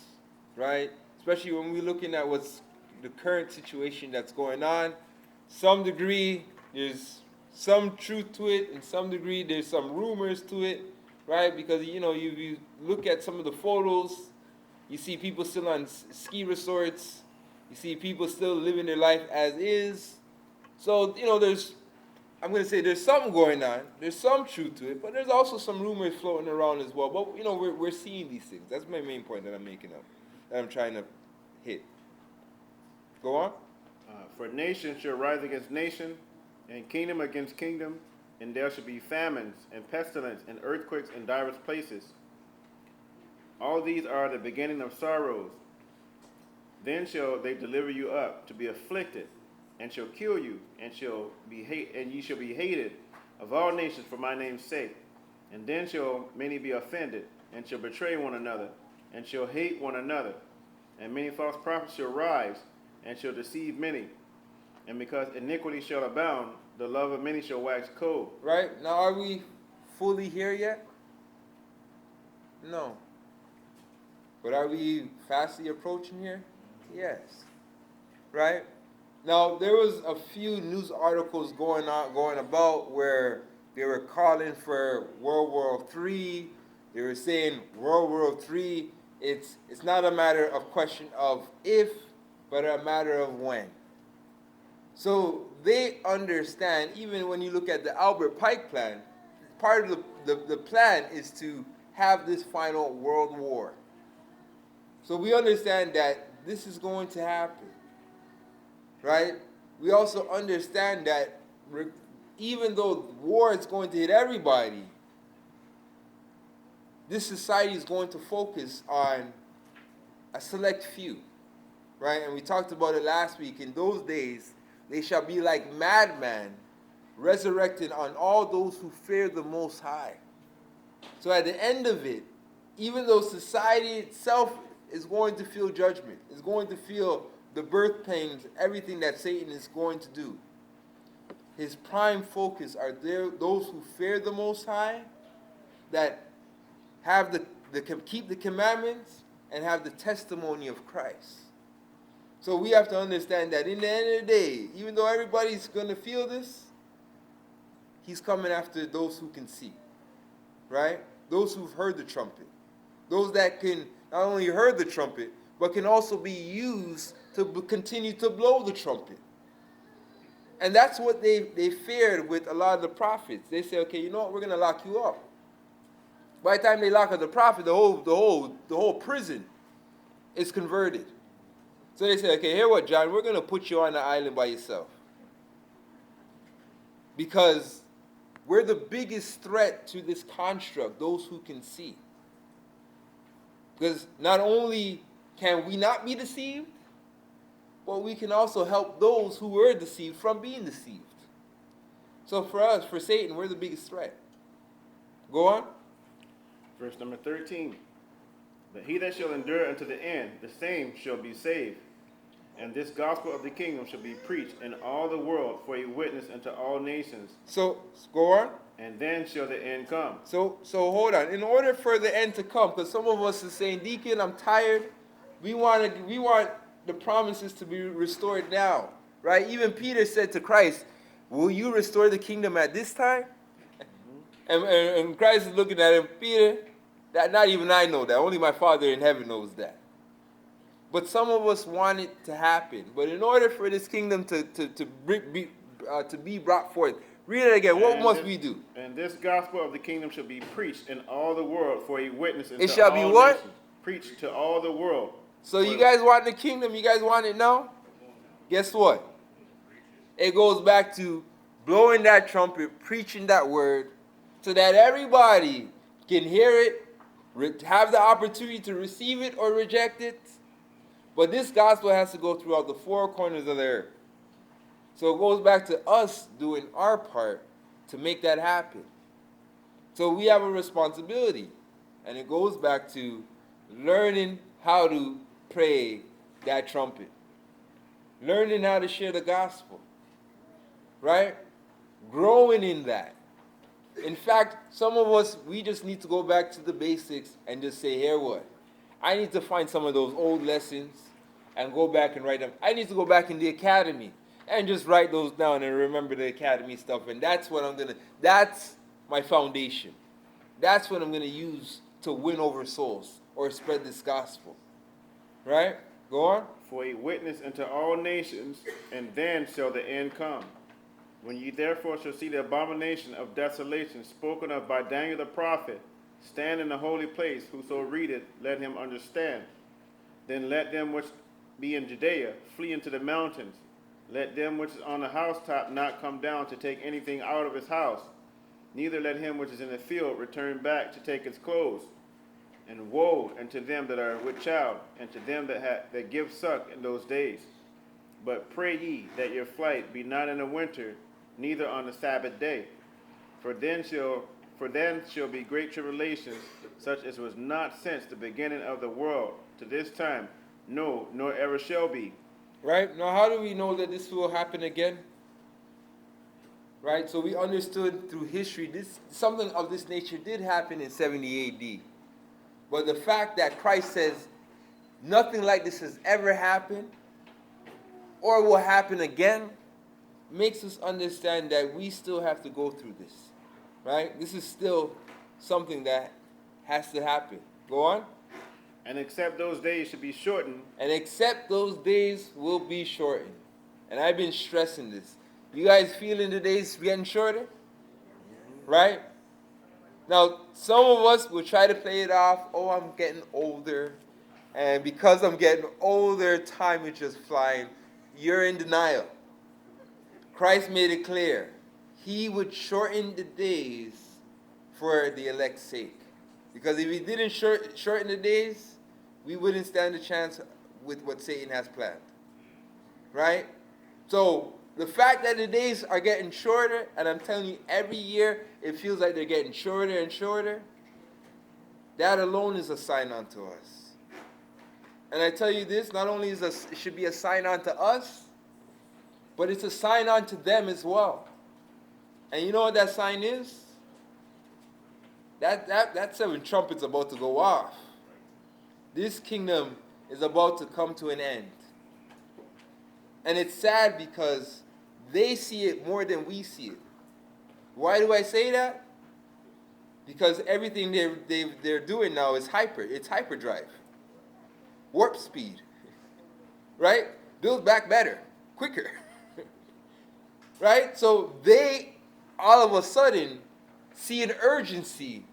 right? Especially when we're looking at what's the current situation that's going on. Some degree, there's some truth to it, and some degree, there's some rumors to it, right? Because, you look at some of the photos, you see people still on ski resorts, you see people still living their life as is. So, I'm going to say there's something going on, there's some truth to it, but there's also some rumors floating around as well. But, we're seeing these things. That's my main point that I'm making up, that I'm trying to hit. Go on. For nation shall rise against nation, and kingdom against kingdom, and there shall be famines, and pestilence, and earthquakes in divers places. All these are the beginning of sorrows. Then shall they deliver you up to be afflicted, and shall kill you, and ye shall be hated of all nations for my name's sake. And then shall many be offended, and shall betray one another, and shall hate one another. And many false prophets shall rise, and shall deceive many. And because iniquity shall abound, the love of many shall wax cold. Right? Now, are we fully here yet? No. But are we fastly approaching here? Yes. Right? Now, there was a few news articles going about where they were calling for World War III. They were saying World War III, it's not a matter of question of if, but a matter of when. So they understand, even when you look at the Albert Pike plan, part of the plan is to have this final world war. So we understand that this is going to happen, right? We also understand that even though war is going to hit everybody, this society is going to focus on a select few, right? And we talked about it last week. In those days, they shall be like madmen, resurrected on all those who fear the Most High. So at the end of it, even though society itself is going to feel judgment, is going to feel the birth pains, everything that Satan is going to do, his prime focus are those who fear the Most High, that have keep the commandments and have the testimony of Christ. So we have to understand that in the end of the day, even though everybody's going to feel this, he's coming after those who can see, right? Those who've heard the trumpet. Those that can not only heard the trumpet, but can also be used to continue to blow the trumpet. And that's what they feared with a lot of the prophets. They say, okay, you know what, we're going to lock you up. By the time they lock up the prophet, the whole prison is converted. So they say, okay, hear what, John, we're going to put you on the island by yourself. Because we're the biggest threat to this construct, those who can see. Because not only can we not be deceived, but we can also help those who were deceived from being deceived. So for us, for Satan, we're the biggest threat. Go on. Verse number 13. But he that shall endure unto the end, the same shall be saved. And this gospel of the kingdom shall be preached in all the world for a witness unto all nations. So go on. And then shall the end come. So hold on. In order for the end to come, because some of us are saying, Deacon, I'm tired. We want the promises to be restored now, right? Even Peter said to Christ, will you restore the kingdom at this time? And Christ is looking at him, Peter, that not even I know that. Only my Father in heaven knows that. But some of us want it to happen. But in order for this kingdom to be brought forth, read it again. What must we do? And this gospel of the kingdom shall be preached in all the world for a witness unto it shall all be what? nations. Preached to all the world. So you guys want the kingdom? You guys want it now? Guess what? It goes back to blowing that trumpet, preaching that word, so that everybody can hear it, have the opportunity to receive it or reject it. But this gospel has to go throughout the four corners of the earth. So it goes back to us doing our part to make that happen. So we have a responsibility. And it goes back to learning how to pray that trumpet. Learning how to share the gospel. Right? Growing in that. In fact, some of us, we just need to go back to the basics and just say, here what? I need to find some of those old lessons and go back and write them. I need to go back in the academy and just write those down and remember the academy stuff. And that's what that's my foundation. That's what I'm going to use to win over souls or spread this gospel. Right? Go on. For a witness unto all nations, and then shall the end come. When ye therefore shall see the abomination of desolation spoken of by Daniel the prophet, stand in the holy place, whoso readeth, let him understand. Then let them which be in Judea flee into the mountains. Let them which is on the housetop not come down to take anything out of his house. Neither let him which is in the field return back to take his clothes. And woe unto them that are with child, and to them that give suck in those days. But pray ye that your flight be not in the winter, neither on the Sabbath day. For then shall be great tribulations, such as was not since the beginning of the world to this time, no, nor ever shall be. Right? Now, how do we know that this will happen again? Right? So we understood through history, something of this nature did happen in 70 AD. But the fact that Christ says nothing like this has ever happened or will happen again makes us understand that we still have to go through this. Right? This is still something that has to happen. Go on. And except those days should be shortened. And except those days will be shortened. And I've been stressing this. You guys feeling the days getting shorter? Right? Now, some of us will try to play it off. Oh, I'm getting older. And because I'm getting older, time is just flying. You're in denial. Christ made it clear. He would shorten the days for the elect's sake. Because if he didn't shorten the days, we wouldn't stand a chance with what Satan has planned. Right? So, the fact that the days are getting shorter, and I'm telling you, every year it feels like they're getting shorter and shorter, that alone is a sign unto us. And I tell you this, not only it should be a sign unto us, but it's a sign unto them as well. And you know what that sign is? That 7 trumpets about to go off. This kingdom is about to come to an end. And it's sad because they see it more than we see it. Why do I say that? Because everything they're doing now is it's hyperdrive. Warp speed. Right? Build back better, quicker. Right? So they all of a sudden see an urgency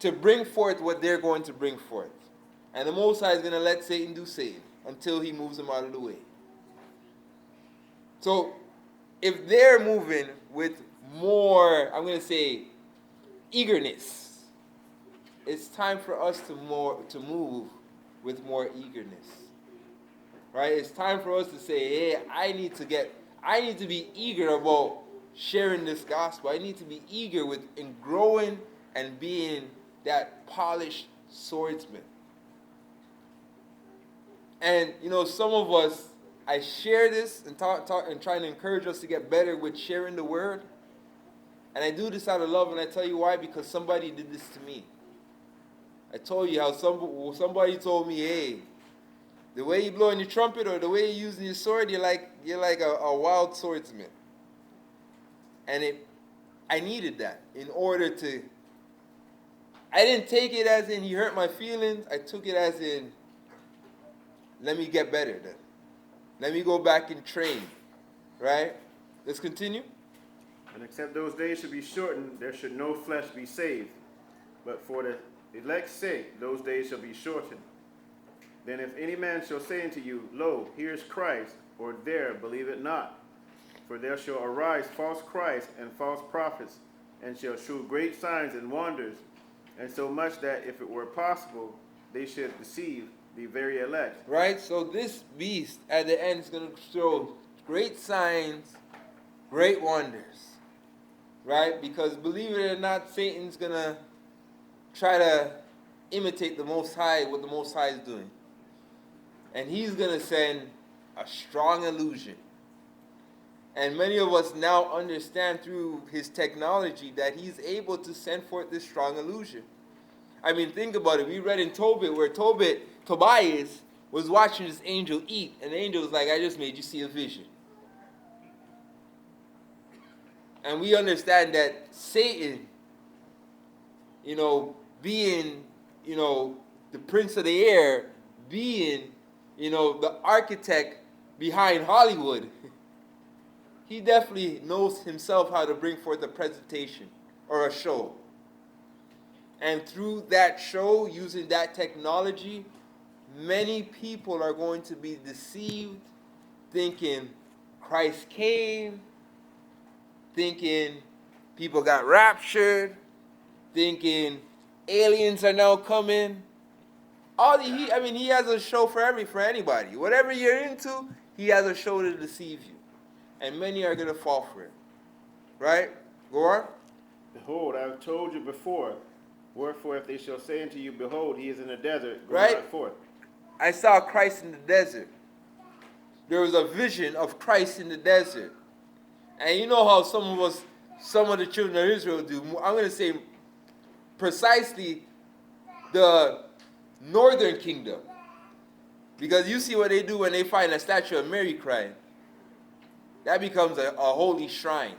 to bring forth what they're going to bring forth. And the Most High is going to let Satan do Satan until he moves him out of the way. So, if they're moving with more, I'm going to say, eagerness, it's time for us to move with more eagerness. Right? It's time for us to say, hey, I need to be eager about sharing this gospel. I need to be eager in growing and being that polished swordsman. And, some of us, I share this and talk and trying to encourage us to get better with sharing the word. And I do this out of love, and I tell you why, because somebody did this to me. I told you how somebody told me, hey, the way you blowing your trumpet or the way you're using your sword, you're like a wild swordsman. And I needed that in order to, I didn't take it as in he hurt my feelings. I took it as in, let me get better then. Let me go back and train. Right? Let's continue. And except those days should be shortened, there should no flesh be saved. But for the elect's sake, those days shall be shortened. Then if any man shall say unto you, Lo, here is Christ, or there, believe it not. For there shall arise false Christs and false prophets, and shall shew great signs and wonders, and so much that if it were possible, they should deceive the very elect. Right? So this beast at the end is going to show great signs, great wonders. Right? Because believe it or not, Satan's going to try to imitate the Most High, what the Most High is doing. And he's going to send a strong illusion. And many of us now understand through his technology that he's able to send forth this strong illusion. I mean, think about it. We read in Tobit where Tobias was watching this angel eat. And the angel was like, I just made you see a vision. And we understand that Satan, being, the prince of the air, being, the architect behind Hollywood, he definitely knows himself how to bring forth a presentation or a show. And through that show, using that technology, many people are going to be deceived, thinking Christ came, thinking People got raptured, thinking aliens are now coming. He has a show for anybody. Whatever you're into, he has a show to deceive you. And many are going to fall for it. Right? Go on. Behold, I have told you before. Wherefore, if they shall say unto you, behold, he is in the desert, go Right? not forth. I saw Christ in the desert. There was a vision of Christ in the desert. And you know how some of the children of Israel do. I'm going to say precisely the northern kingdom. Because you see what they do when they find a statue of Mary crying. That becomes a holy shrine.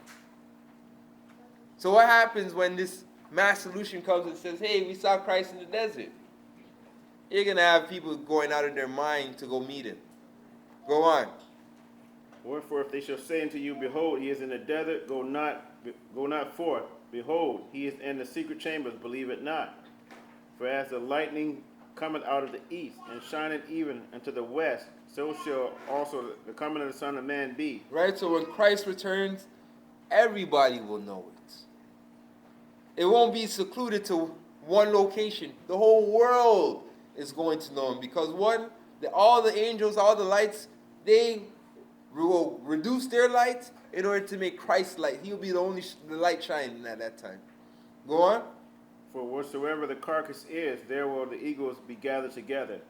So what happens when this mass solution comes and says, hey, we saw Christ in the desert? You're going to have people going out of their mind to go meet him. Go on. Wherefore, if they shall say unto you, behold, he is in the desert, go not forth. Behold, he is in the secret chambers, believe it not. For as the lightning cometh out of the east, and shineth even unto the west, so shall also the coming of the Son of Man be. Right? So when Christ returns, everybody will know it. It won't be secluded to one location. The whole world is going to know him. Because all the angels, all the lights, they will reduce their lights in order to make Christ's light. He'll be the light shining at that time. Go on. For whatsoever the carcass is, there will the eagles be gathered together.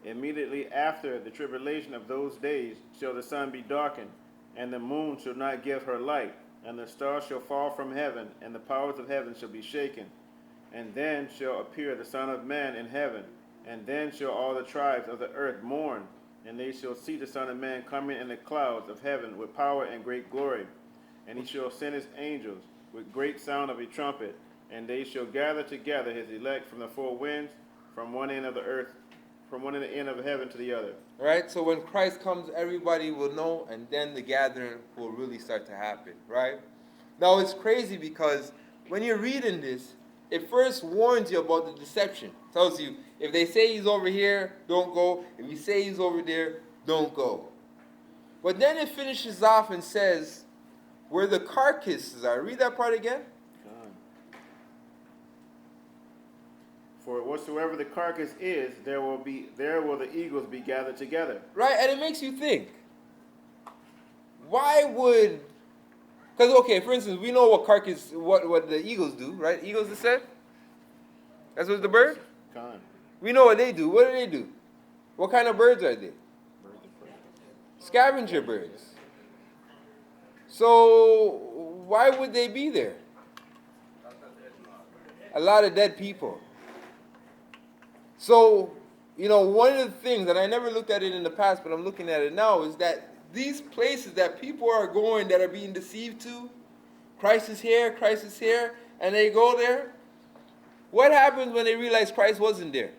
Immediately after the tribulation of those days shall the sun be darkened, and the moon shall not give her light, and the stars shall fall from heaven, and the powers of heaven shall be shaken. And then shall appear the Son of Man in heaven, and then shall all the tribes of the earth mourn, and they shall see the Son of Man coming in the clouds of heaven with power and great glory. And he shall send his angels with great sound of a trumpet, and they shall gather together his elect from the four winds, from one end of the earth, from one end of heaven to the other. Right? So when Christ comes, everybody will know, and then the gathering will really start to happen. Right? Now it's crazy because when you're reading this, it first warns you about the deception. It tells you, if they say he's over here, don't go. If you say he's over there, don't go. But then it finishes off and says, where the carcasses are. Read that part again. For whatsoever the carcass is, there will the eagles be gathered together. Right, and it makes you think. Why would... Because, okay, for instance, we know what the eagles do, right? Eagles, it said? That's what the bird? Con. We know what they do. What do they do? What kind of birds are they? Scavenger birds. So, why would they be there? A lot of dead people. So, one of the things, and I never looked at it in the past, but I'm looking at it now, is that these places that people are going that are being deceived to, Christ is here, and they go there, what happens when they realize Christ wasn't there?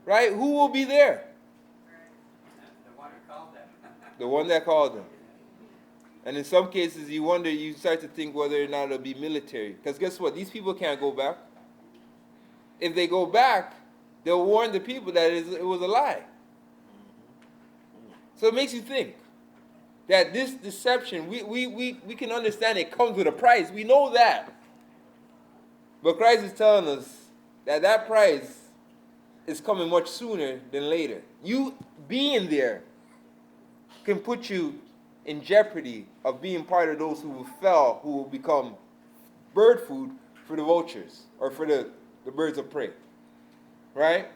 Right? Who will be there? The one who called them. The one that called them. And in some cases, you start to think whether or not it'll be military. Because guess what? These people can't go back. If they go back, they'll warn the people that it was a lie. So it makes you think that this deception, we can understand it comes with a price. We know that. But Christ is telling us that price is coming much sooner than later. You being there can put you in jeopardy of being part of those who fell, who will become bird food for the vultures or for the birds of prey. Right?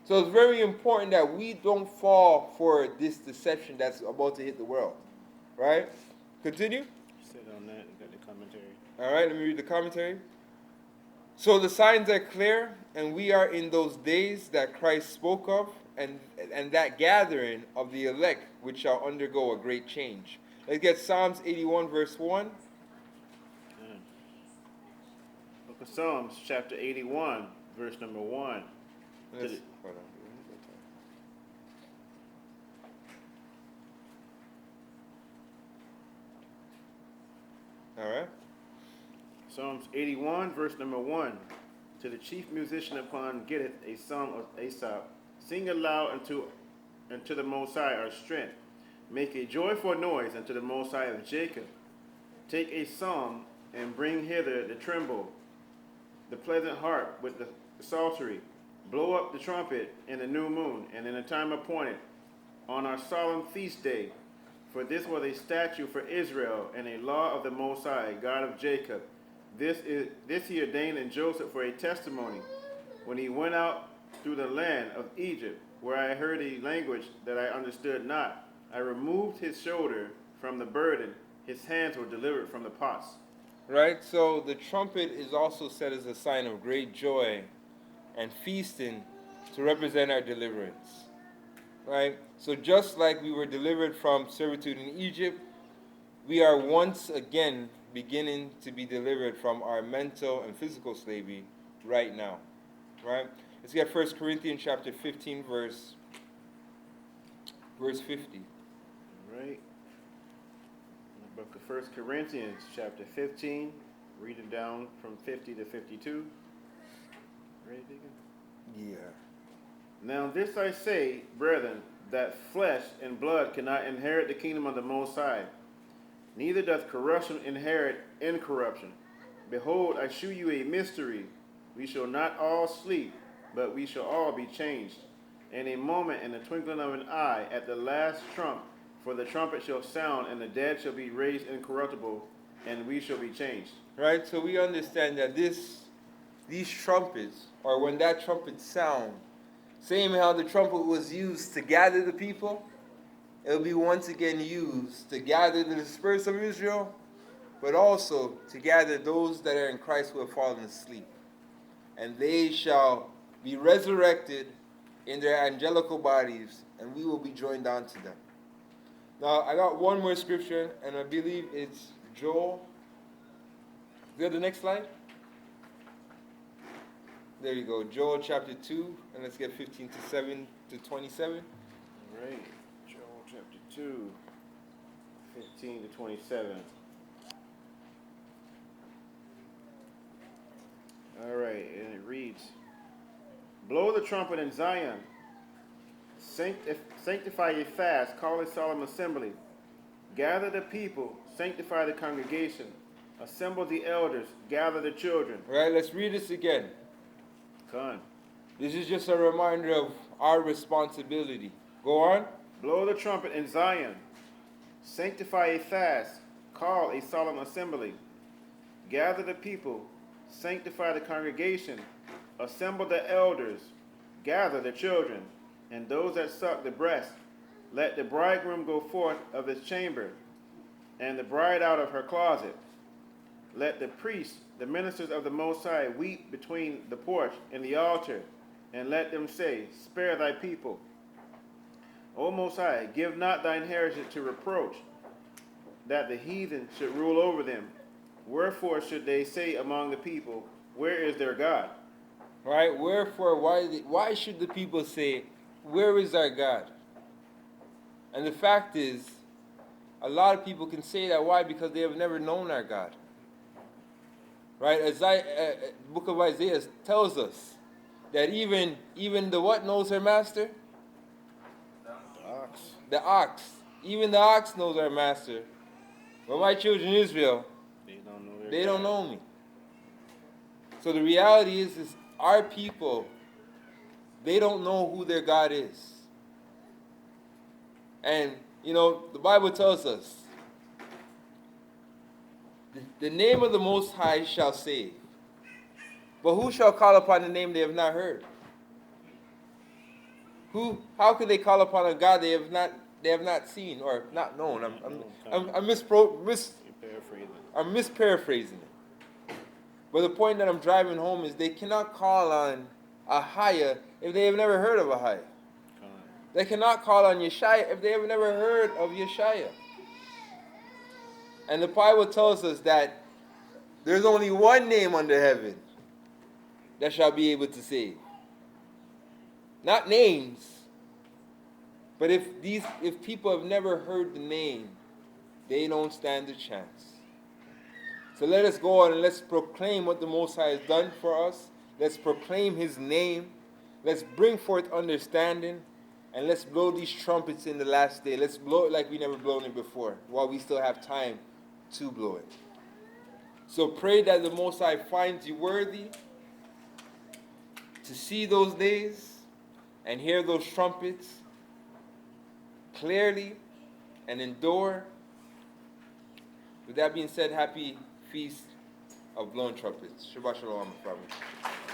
So it's very important that we don't fall for this deception that's about to hit the world. Right? Continue. Sit on that and got the commentary. All right, let me read the commentary. So the signs are clear, and we are in those days that Christ spoke of, and that gathering of the elect which shall undergo a great change. Let's get Psalms 81, verse 1. Book of Psalms, chapter 81, verse number 1. Hold on. All right. Psalms 81, verse number 1. To the chief musician upon Gittith, a song of Asaph. Sing aloud unto the Most High our strength. Make a joyful noise unto the Most High of Jacob. Take a psalm and bring hither the timbrel, the pleasant harp with the psaltery. Blow up the trumpet in the new moon and in the time appointed on our solemn feast day. For this was a statute for Israel and a law of the Most High, God of Jacob. This he ordained in Joseph for a testimony, when he went out through the land of Egypt, where I heard a language that I understood not. I removed his shoulder from the burden, his hands were delivered from the pots. Right? So the trumpet is also set as a sign of great joy and feasting to represent our deliverance. Right? So just like we were delivered from servitude in Egypt, we are once again beginning to be delivered from our mental and physical slavery right now. Right? Let's get 1 Corinthians chapter 15, verse 50. Right. The book of 1 Corinthians chapter 15, reading down from 50 to 52. Ready, Deacon? Yeah. Now this I say, brethren, that flesh and blood cannot inherit the kingdom of the Most High, neither doth corruption inherit incorruption. Behold, I shew you a mystery. We shall not all sleep, but we shall all be changed. In a moment, in the twinkling of an eye, at the last trump, for the trumpet shall sound, and the dead shall be raised incorruptible, and we shall be changed. Right? So we understand that these trumpets, or when that trumpet sound, same how the trumpet was used to gather the people, it will be once again used to gather the dispersed of Israel, but also to gather those that are in Christ who have fallen asleep. And they shall be resurrected in their angelical bodies, and we will be joined on to them. Now, I got one more scripture, and I believe it's Joel. Is that the next slide? There you go, Joel chapter 2, and let's get 15 to 7 to 27. All right, Joel chapter 2, 15 to 27. All right, and it reads, Blow the trumpet in Zion, sanctify a fast, call a solemn assembly. Gather the people, sanctify the congregation. Assemble the elders, gather the children. All right, let's read this again. Come. This is just a reminder of our responsibility. Go on. Blow the trumpet in Zion, sanctify a fast, call a solemn assembly. Gather the people, sanctify the congregation. Assemble the elders, gather the children, and those that suck the breast. Let the bridegroom go forth of his chamber, and the bride out of her closet. Let the priests, the ministers of the Most High, weep between the porch and the altar, and let them say, Spare thy people. O Most High, give not thine heritage to reproach, that the heathen should rule over them. Wherefore should they say among the people, Where is their God? Right? Wherefore, why should the people say, Where is our God? And the fact is, a lot of people can say that. Why? Because they have never known our God. Right? The book of Isaiah tells us that even the what knows her master? The ox. The ox. Even the ox knows our master. But my children Israel, they don't know me. So the reality is our people, they don't know who their God is. And, the Bible tells us, the name of the Most High shall save. But who shall call upon the name they have not heard? How could they call upon a God they have not seen or not known? I'm misparaphrasing it. But the point that I'm driving home is they cannot call on Ahia if they have never heard of Ahia. They cannot call on Yeshua if they have never heard of Yeshua. And the Bible tells us that there's only one name under heaven that shall be able to save. Not names, but if people have never heard the name, they don't stand a chance. So let us go on and let's proclaim what the Most High has done for us. Let's proclaim His name. Let's bring forth understanding. And let's blow these trumpets in the last day. Let's blow it like we never blown it before, while we still have time to blow it. So pray that the Most High finds you worthy to see those days and hear those trumpets clearly and endure. With that being said, happy feast of blown trumpets. Shabbat shalom, family.